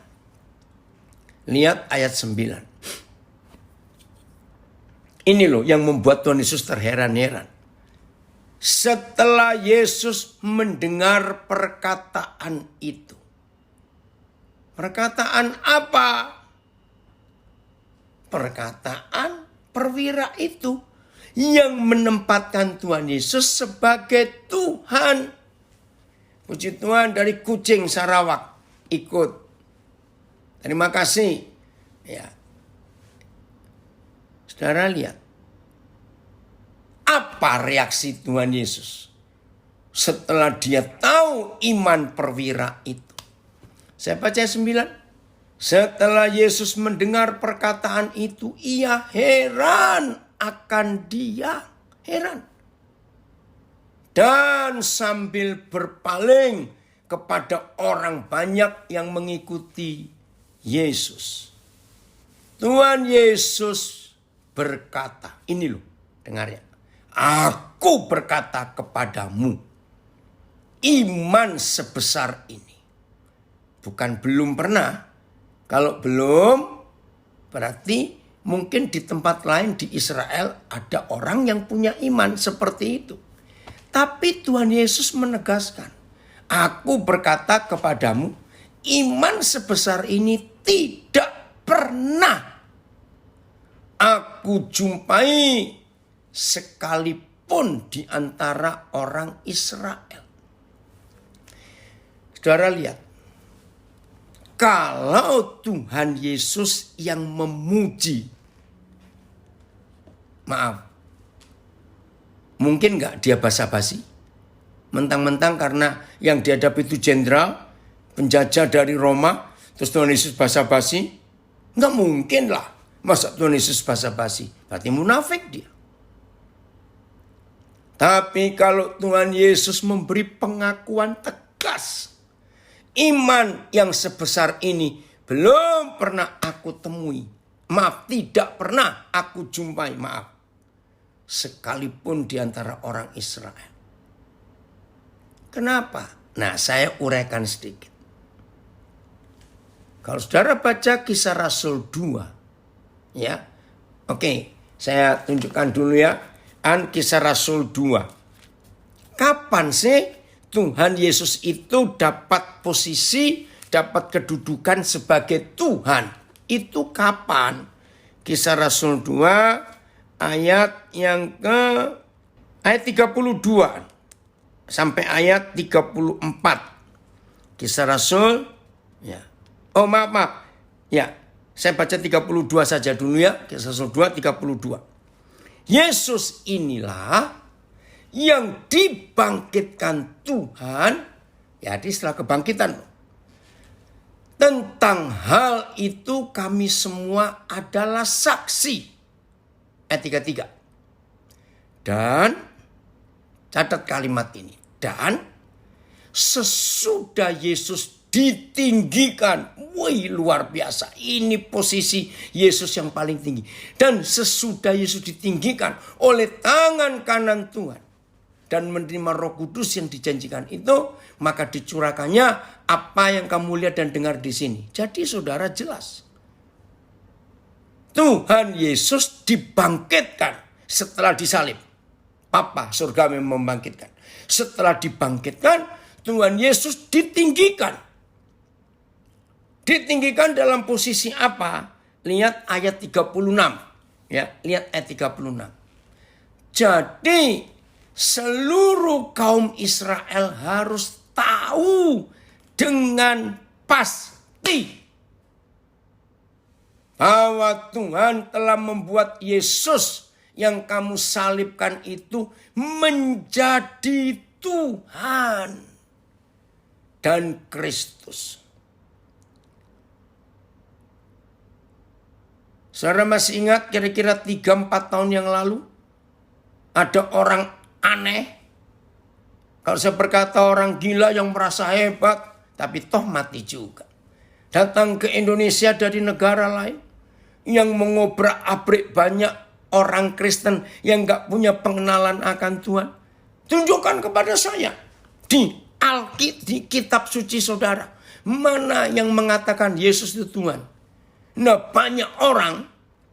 Lihat ayat 9. Ini loh yang membuat Tuhan Yesus terheran-heran. Setelah Yesus mendengar perkataan itu. Perkataan apa? Perkataan perwira itu yang menempatkan Tuhan Yesus sebagai Tuhan. Puji Tuhan, dari Kucing Sarawak ikut. Terima kasih. Ya. Saudara lihat. Apa reaksi Tuhan Yesus setelah dia tahu iman perwira itu? Saya baca 9. Setelah Yesus mendengar perkataan itu, ia heran akan dia. Heran. Dan sambil berpaling kepada orang banyak yang mengikuti Yesus. Tuhan Yesus berkata, ini loh, dengar ya. Aku berkata kepadamu, iman sebesar ini. Bukan belum pernah. Kalau belum, berarti mungkin di tempat lain di Israel ada orang yang punya iman seperti itu. Tapi Tuhan Yesus menegaskan, aku berkata kepadamu, iman sebesar ini tidak pernah aku jumpai sekalipun di antara orang Israel. Saudara lihat, kalau Tuhan Yesus yang memuji, maaf, mungkin gak dia basa-basi? Mentang-mentang karena yang dihadapi itu jenderal, penjajah dari Roma, terus Tuhan Yesus basa-basi? Gak mungkin lah. Masa Tuhan Yesus basa-basi? Berarti munafik dia. Tapi kalau Tuhan Yesus memberi pengakuan tegas, iman yang sebesar ini belum pernah aku temui. Maaf, tidak pernah aku jumpai, maaf. Sekalipun di antara orang Israel. Kenapa? Nah, saya uraikan sedikit. Kalau saudara baca Kisah Rasul 2, ya. Oke, saya tunjukkan dulu ya. Kisah Rasul 2. Kapan sih Tuhan Yesus itu dapat posisi, dapat kedudukan sebagai Tuhan? Itu kapan? Kisah Rasul 2 ayat yang ke ayat 32 sampai ayat 34. Kisah Rasul, ya. Oh maaf. Ya, saya baca 32 saja dulu ya. Kisah Rasul 2 32. Yesus inilah yang dibangkitkan Tuhan, ya setelah kebangkitan. Tentang hal itu kami semua adalah saksi. Ayat 33. Dan, catat kalimat ini. Dan, sesudah Yesus ditinggikan. Wih, luar biasa. Ini posisi Yesus yang paling tinggi. Dan sesudah Yesus ditinggikan oleh tangan kanan Tuhan dan menerima Roh Kudus yang dijanjikan itu, maka dicurahkannya apa yang kamu lihat dan dengar di sini. Jadi saudara jelas. Tuhan Yesus dibangkitkan setelah disalib. Papa surga memang membangkitkan. Setelah dibangkitkan, Tuhan Yesus ditinggikan. Ditinggikan dalam posisi apa? Lihat ayat 36. Ya, lihat ayat 36. Jadi seluruh kaum Israel harus tahu dengan pasti bahwa Tuhan telah membuat Yesus yang kamu salibkan itu menjadi Tuhan dan Kristus. Saudara masih ingat kira-kira 3-4 tahun yang lalu ada orang aneh. Kalau saya berkata orang gila yang merasa hebat tapi toh mati juga. Datang ke Indonesia dari negara lain yang mengobrak-abrik banyak orang Kristen yang gak punya pengenalan akan Tuhan. Tunjukkan kepada saya di di kitab suci saudara, mana yang mengatakan Yesus itu Tuhan. Nah, banyak orang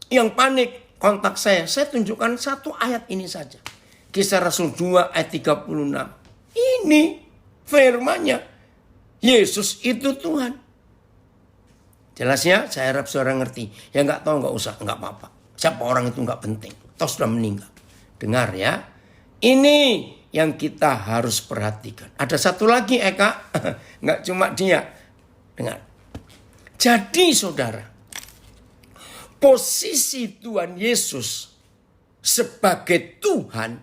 yang panik kontak saya. Saya tunjukkan satu ayat ini saja. Kisah Rasul 2 ayat 36. Ini firman-Nya. Yesus itu Tuhan. Jelas ya? Saya harap saudara ngerti. Yang nggak tahu nggak usah, nggak apa-apa. Siapa orang itu nggak penting. Toh sudah meninggal. Dengar ya. Ini yang kita harus perhatikan. Ada satu lagi Eka. Nggak cuma dia. Dengar. Jadi saudara, posisi Tuhan Yesus sebagai Tuhan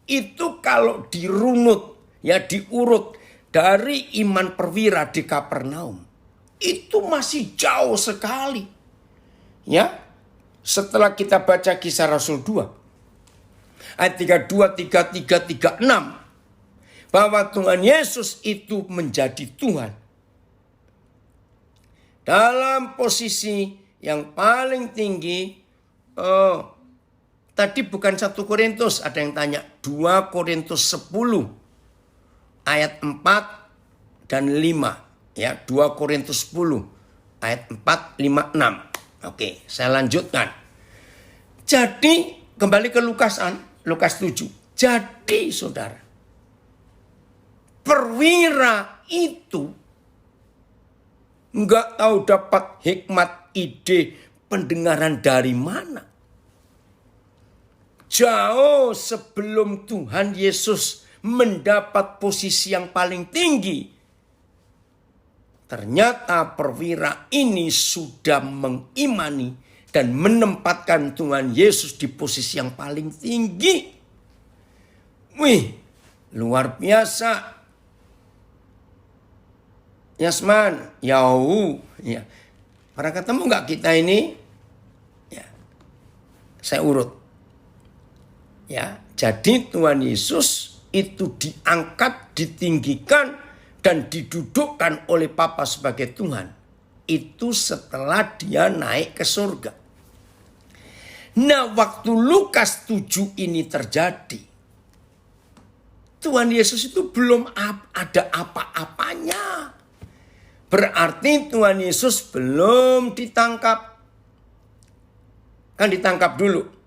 itu kalau dirunut, ya diurut dari iman perwira di Kapernaum, itu masih jauh sekali. Ya, setelah kita baca Kisah Rasul 2 ayat 32, 33, 36 bahwa Tuhan Yesus itu menjadi Tuhan dalam posisi yang paling tinggi. Tadi bukan 1 Korintus, ada yang tanya 2 Korintus 10 ayat 4 dan 5. Ya, 2 Korintus 10 ayat 4, 5, 6. Oke, saya lanjutkan. Jadi kembali ke Lukas 7. Jadi saudara, perwira itu nggak tahu dapat hikmat, ide, pendengaran dari mana. Jauh sebelum Tuhan Yesus mendapat posisi yang paling tinggi, ternyata perwira ini sudah mengimani dan menempatkan Tuhan Yesus di posisi yang paling tinggi. Wih, luar biasa. Yasman, yau, ya. Pernah ketemu nggak kita ini? Ya, saya urut. Ya, jadi Tuhan Yesus itu diangkat, ditinggikan, dan didudukkan oleh Bapa sebagai Tuhan. Itu setelah dia naik ke surga. Nah, waktu Lukas 7 ini terjadi, Tuhan Yesus itu belum ada apa-apanya. Berarti Tuhan Yesus belum ditangkap. Kan ditangkap dulu.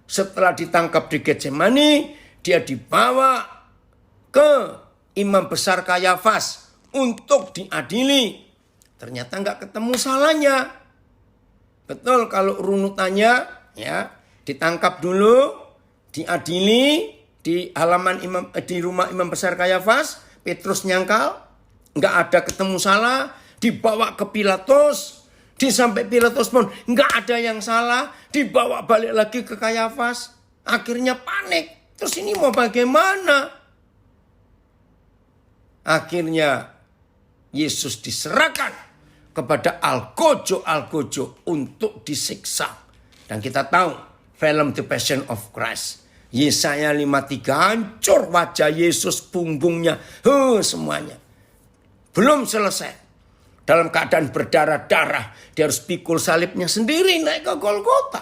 Setelah ditangkap di Getsemani, dia dibawa ke imam besar Kayafas untuk diadili. Ternyata nggak ketemu salahnya. Betul kalau runutannya, ya, ditangkap dulu, diadili di halaman di rumah imam besar Kayafas. Petrus nyangkal, nggak ada ketemu salah, dibawa ke Pilatus. Sampai Pilatus pun nggak ada yang salah, dibawa balik lagi ke Kayafas. Akhirnya panik. Terus ini mau bagaimana? Akhirnya Yesus diserahkan kepada algojo untuk disiksa. Dan kita tahu film The Passion of Christ. Yesaya 53 hancur wajah Yesus, punggungnya, semuanya. Belum selesai. Dalam keadaan berdarah-darah, dia harus pikul salibnya sendiri naik ke Golgota.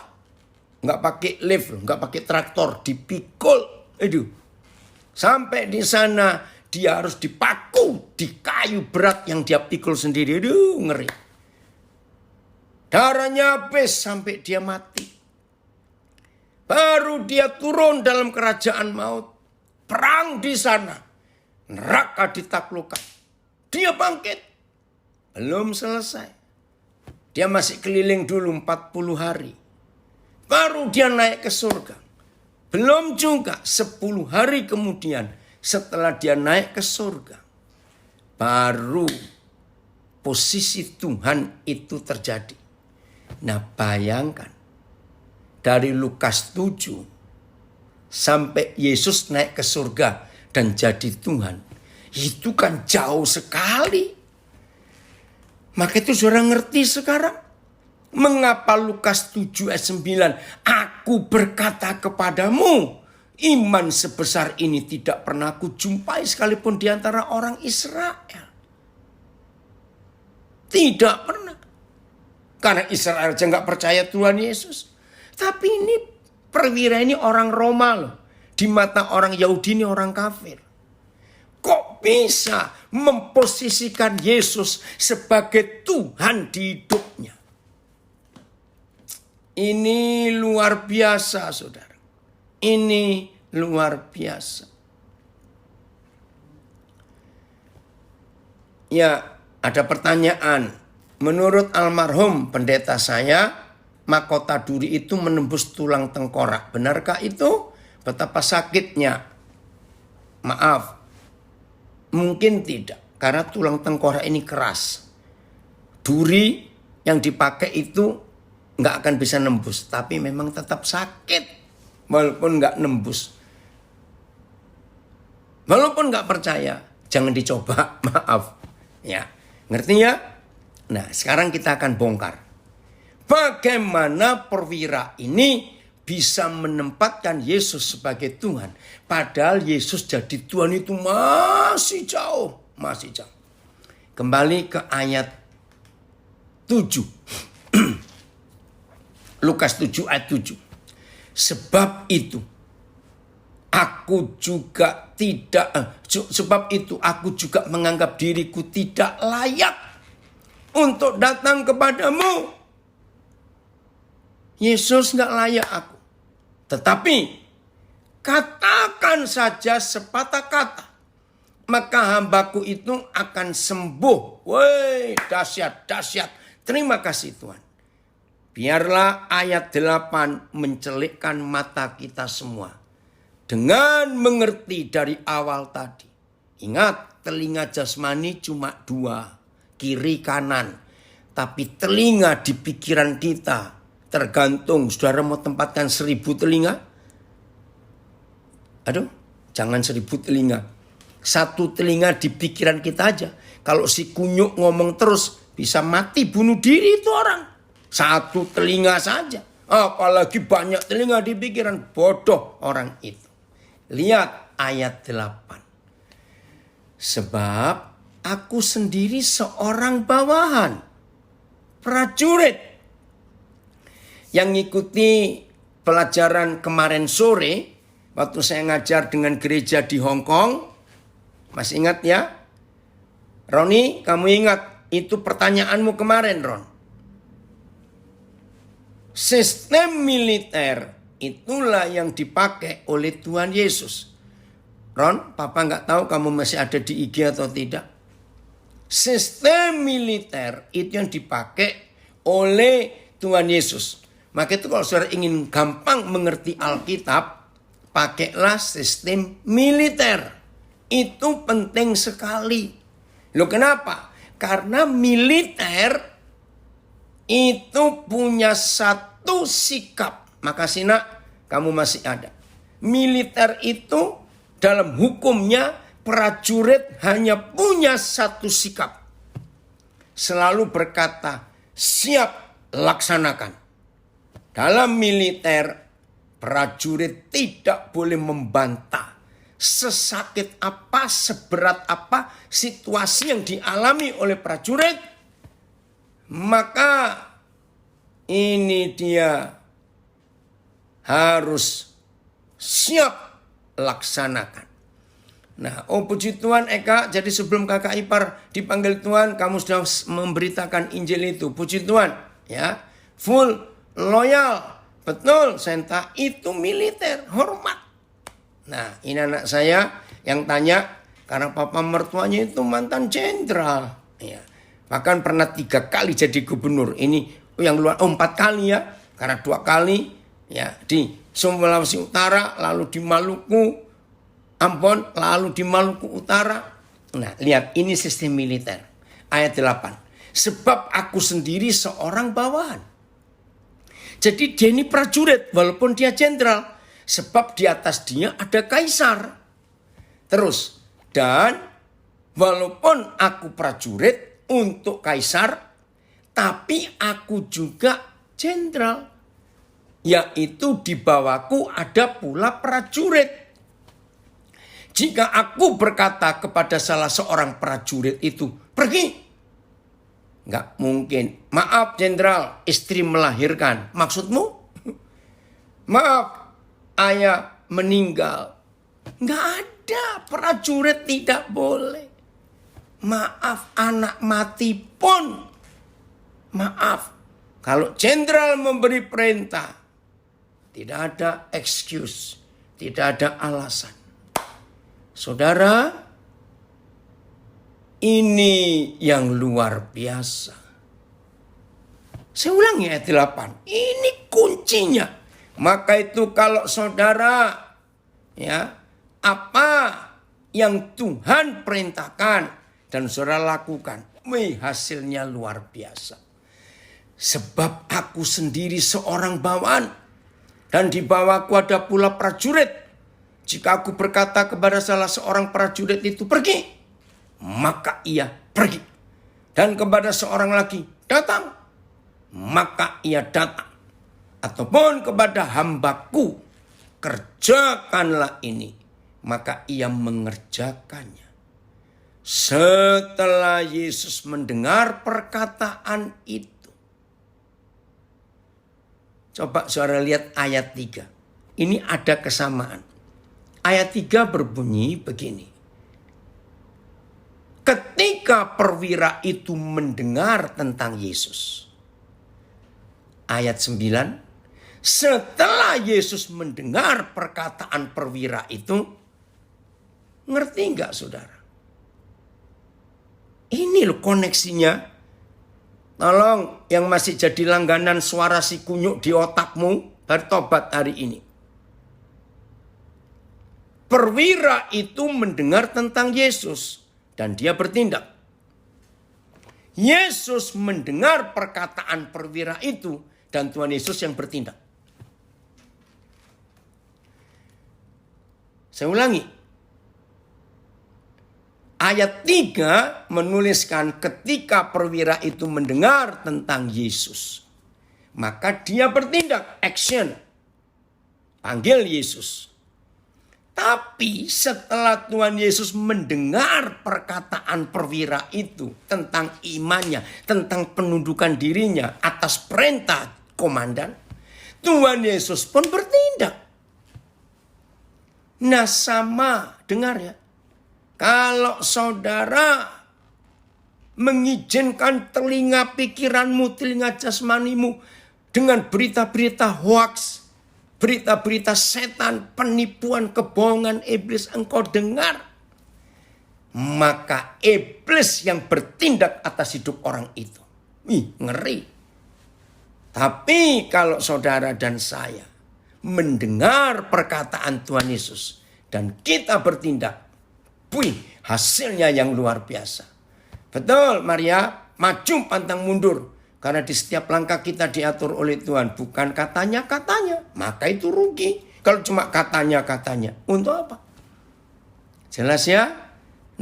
Nggak pakai lift, nggak pakai traktor, dipikul. Sampai di sana dia harus dipaku di kayu berat yang dia pikul sendiri. Ngeri. Darahnya habis sampai dia mati. Baru dia turun dalam kerajaan maut. Perang di sana. Neraka ditaklukkan. Dia bangkit. Belum selesai. Dia masih keliling dulu 40 hari. Baru dia naik ke surga. Belum juga 10 hari kemudian setelah dia naik ke surga. Baru posisi Tuhan itu terjadi. Nah bayangkan, dari Lukas 7 sampai Yesus naik ke surga dan jadi Tuhan, itu kan jauh sekali. Maka itu saudara ngerti sekarang mengapa Lukas 7 ayat 9, aku berkata kepadamu, iman sebesar ini tidak pernah aku jumpai sekalipun di antara orang Israel. Tidak pernah. Karena Israel aja gak percaya Tuhan Yesus. Tapi ini perwira ini orang Roma loh. Di mata orang Yahudi ini orang kafir. Kok bisa memposisikan Yesus sebagai Tuhan di hidupnya? Ini luar biasa, saudara. Ini luar biasa. Ya, ada pertanyaan. Menurut almarhum pendeta saya, mahkota duri itu menembus tulang tengkorak. Benarkah itu? Betapa sakitnya. Maaf, mungkin tidak. Karena tulang tengkorak ini keras. Duri yang dipakai itu nggak akan bisa nembus. Tapi memang tetap sakit. Walaupun nggak nembus. Walaupun nggak percaya, jangan dicoba. Maaf. Ya, ngerti ya? Nah, sekarang kita akan bongkar. Bagaimana perwira ini bisa menempatkan Yesus sebagai Tuhan. Padahal Yesus jadi Tuhan itu masih jauh. Masih jauh. Kembali ke ayat 7. Lukas 7 ayat 7. Sebab itu aku juga menganggap diriku tidak layak untuk datang kepadamu. Yesus gak layak aku. Tetapi katakan saja sepatah kata, maka hambaku itu akan sembuh. Woi, dahsyat, dahsyat. Terima kasih Tuhan. Biarlah ayat 8 mencelikkan mata kita semua. Dengan mengerti dari awal tadi. Ingat, telinga jasmani cuma 2. Kiri kanan. Tapi telinga di pikiran kita. Tergantung, saudara mau tempatkan 1000 telinga? Aduh, jangan 1000 telinga. 1 telinga di pikiran kita aja. Kalau si kunyuk ngomong terus, bisa mati bunuh diri itu orang. 1 telinga saja. Apalagi banyak telinga di pikiran, bodoh orang itu. Lihat ayat 8. Sebab aku sendiri seorang bawahan, prajurit. Yang ngikuti pelajaran kemarin sore, waktu saya ngajar dengan gereja di Hong Kong, masih ingat ya? Roni, kamu ingat itu pertanyaanmu kemarin, Ron? Sistem militer itulah yang dipakai oleh Tuhan Yesus. Ron, Papa nggak tahu kamu masih ada di IG atau tidak. Sistem militer itu yang dipakai oleh Tuhan Yesus. Maka itu kalau saudara ingin gampang mengerti Alkitab, pakailah sistem militer. Itu penting sekali. Loh kenapa? Karena militer itu punya satu sikap. Makasih nak, kamu masih ada. Militer itu dalam hukumnya prajurit hanya punya satu sikap. Selalu berkata, siap laksanakan. Dalam militer, prajurit tidak boleh membantah. Sesakit apa, seberat apa situasi yang dialami oleh prajurit, maka ini dia harus siap laksanakan. Nah, puji Tuhan Eka, jadi sebelum kakak ipar dipanggil Tuhan, kamu sudah memberitakan Injil itu. Puji Tuhan, ya, full loyal, betul, Senta itu militer, hormat. Nah, ini anak saya yang tanya, karena papa mertuanya itu mantan jenderal. Ya. Bahkan pernah 3 kali jadi gubernur. Ini yang luar 4 kali ya, karena 2 kali ya di Sulawesi Utara, lalu di Maluku, Ambon, lalu di Maluku Utara. Nah, lihat ini sistem militer. Ayat 8. Sebab aku sendiri seorang bawahan. Jadi dia ini prajurit walaupun dia jenderal. Sebab di atas dia ada kaisar. Terus, dan walaupun aku prajurit untuk kaisar, tapi aku juga jenderal. Yaitu di bawahku ada pula prajurit. Jika aku berkata kepada salah seorang prajurit itu, pergi. Nggak mungkin. Maaf jenderal, istri melahirkan. Maksudmu? Maaf, ayah meninggal. Nggak ada, prajurit tidak boleh. Maaf, anak mati pun. Maaf, kalau jenderal memberi perintah, tidak ada excuse, tidak ada alasan. Saudara, ini yang luar biasa. Saya ulangi ayat 8. Ini kuncinya. Maka itu kalau saudara, ya, apa yang Tuhan perintahkan dan saudara lakukan, hasilnya luar biasa. Sebab aku sendiri seorang bawahan dan di bawahku ada pula prajurit. Jika aku berkata kepada salah seorang prajurit itu pergi, maka ia pergi. Dan kepada seorang lagi datang, maka ia datang. Ataupun kepada hambaku, kerjakanlah ini, maka ia mengerjakannya. Setelah Yesus mendengar perkataan itu, coba saudara lihat ayat 3. Ini ada kesamaan. Ayat 3 berbunyi begini. Ketika perwira itu mendengar tentang Yesus. Ayat 9. Setelah Yesus mendengar perkataan perwira itu. Ngerti nggak saudara? Ini loh koneksinya. Tolong yang masih jadi langganan suara si kunyuk di otakmu. Bertobat hari ini. Perwira itu mendengar tentang Yesus dan dia bertindak. Yesus mendengar perkataan perwira itu dan Tuhan Yesus yang bertindak. Saya ulangi. Ayat 3 menuliskan ketika perwira itu mendengar tentang Yesus. Maka dia bertindak, action. Panggil Yesus. Tapi setelah Tuhan Yesus mendengar perkataan perwira itu tentang imannya, tentang penundukan dirinya atas perintah komandan, Tuhan Yesus pun bertindak. Nah sama, dengar ya. Kalau saudara mengizinkan telinga pikiranmu, telinga jasmanimu dengan berita-berita hoaks, berita-berita setan, penipuan, kebohongan iblis engkau dengar. Maka iblis yang bertindak atas hidup orang itu. Ngeri. Tapi kalau saudara dan saya mendengar perkataan Tuhan Yesus dan kita bertindak, hasilnya yang luar biasa. Betul Maria, maju pantang mundur. Karena di setiap langkah kita diatur oleh Tuhan. Bukan katanya-katanya. Maka itu rugi. Kalau cuma katanya-katanya. Untuk apa? Jelas ya?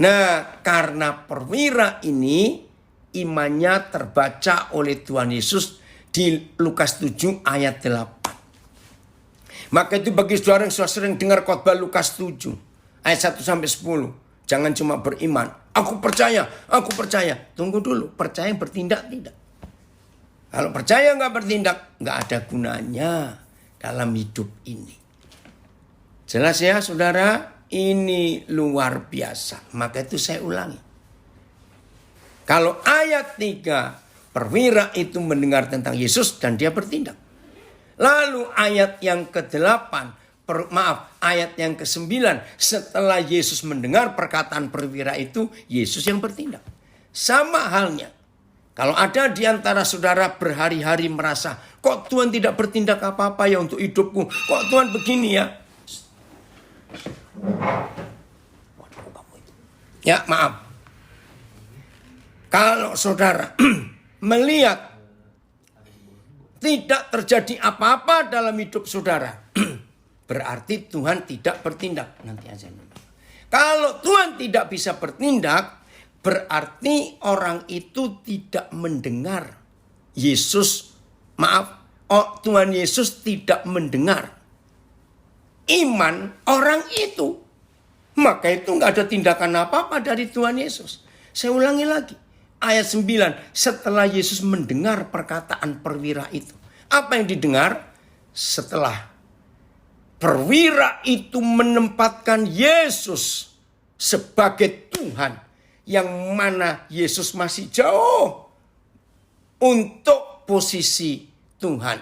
Nah karena perwira ini imannya terbaca oleh Tuhan Yesus di Lukas 7 ayat 8. Maka itu bagi saudara yang sudah sering dengar khotbah Lukas 7 ayat 1 sampai 10. Jangan cuma beriman. Aku percaya, aku percaya. Tunggu dulu, percaya bertindak tidak. Kalau percaya nggak bertindak, nggak ada gunanya dalam hidup ini. Jelas ya saudara, ini luar biasa. Maka itu saya ulangi. Kalau ayat 3, perwira itu mendengar tentang Yesus dan dia bertindak. Lalu ayat yang ke-8, ayat yang ke-9, setelah Yesus mendengar perkataan perwira itu, Yesus yang bertindak. Sama halnya. Kalau ada di antara saudara berhari-hari merasa, kok Tuhan tidak bertindak apa-apa ya untuk hidupku? Kok Tuhan begini ya? Ya maaf. Kalau saudara melihat tidak terjadi apa-apa dalam hidup saudara, berarti Tuhan tidak bertindak. Nanti aja. Kalau Tuhan tidak bisa bertindak, berarti orang itu tidak mendengar Yesus. Tuhan Yesus tidak mendengar iman orang itu. Maka itu nggak ada tindakan apa-apa dari Tuhan Yesus. Saya ulangi lagi. Ayat 9, setelah Yesus mendengar perkataan perwira itu. Apa yang didengar? Setelah perwira itu menempatkan Yesus sebagai Tuhan. Yang mana Yesus masih jauh untuk posisi Tuhan.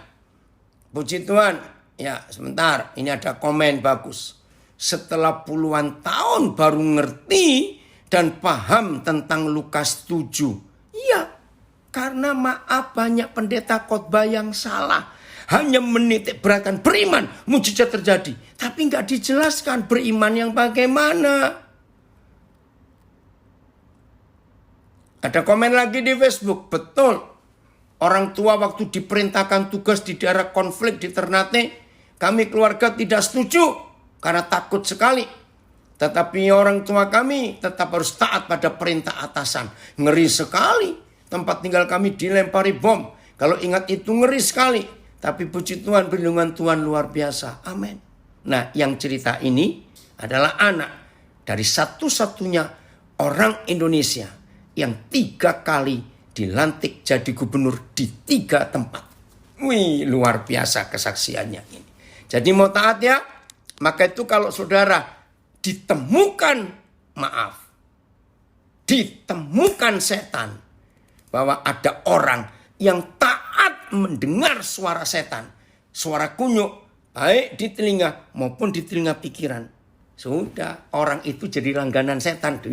Puji Tuhan. Ya sebentar, ini ada komen bagus. Setelah puluhan tahun baru ngerti dan paham tentang Lukas 7. Iya, karena maaf banyak pendeta khotbah yang salah. Hanya menitik beratkan beriman, mujizat terjadi. Tapi nggak dijelaskan beriman yang bagaimana. Ada komen lagi di Facebook, betul. Orang tua waktu diperintahkan tugas di daerah konflik di Ternate, kami keluarga tidak setuju karena takut sekali. Tetapi orang tua kami tetap harus taat pada perintah atasan. Ngeri sekali. Tempat tinggal kami dilempari bom. Kalau ingat itu ngeri sekali. Tapi puji Tuhan, perlindungan Tuhan luar biasa. Amin. Nah, yang cerita ini adalah anak dari satu-satunya orang Indonesia yang 3 kali dilantik jadi gubernur di 3 tempat. Wih, luar biasa kesaksiannya ini. Jadi mau taat ya. Maka itu kalau saudara ditemukan setan, bahwa ada orang yang taat mendengar suara setan, suara kunyuk, baik di telinga maupun di telinga pikiran, sudah orang itu jadi langganan setan.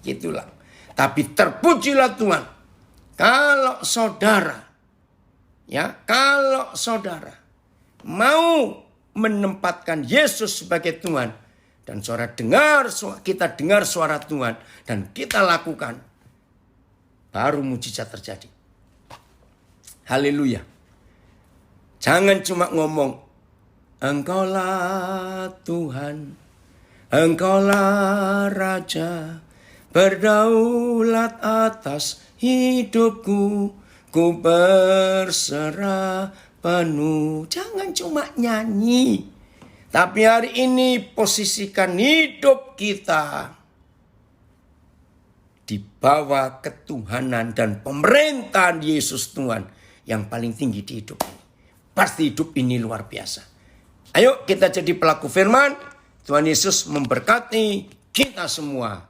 Gitulah. Tapi terpujilah Tuhan, kalau saudara mau menempatkan Yesus sebagai Tuhan, dan kita dengar suara Tuhan dan kita lakukan, baru mujizat terjadi. Haleluya. Jangan cuma ngomong, Engkaulah Tuhan, Engkaulah Raja, berdaulat atas hidupku, ku berserah penuh. Jangan cuma nyanyi. Tapi hari ini posisikan hidup kita di bawah ketuhanan dan pemerintahan Yesus Tuhan yang paling tinggi di hidup ini. Pasti hidup ini luar biasa. Ayo kita jadi pelaku firman. Tuhan Yesus memberkati kita semua.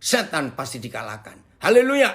Setan pasti dikalahkan. Haleluya.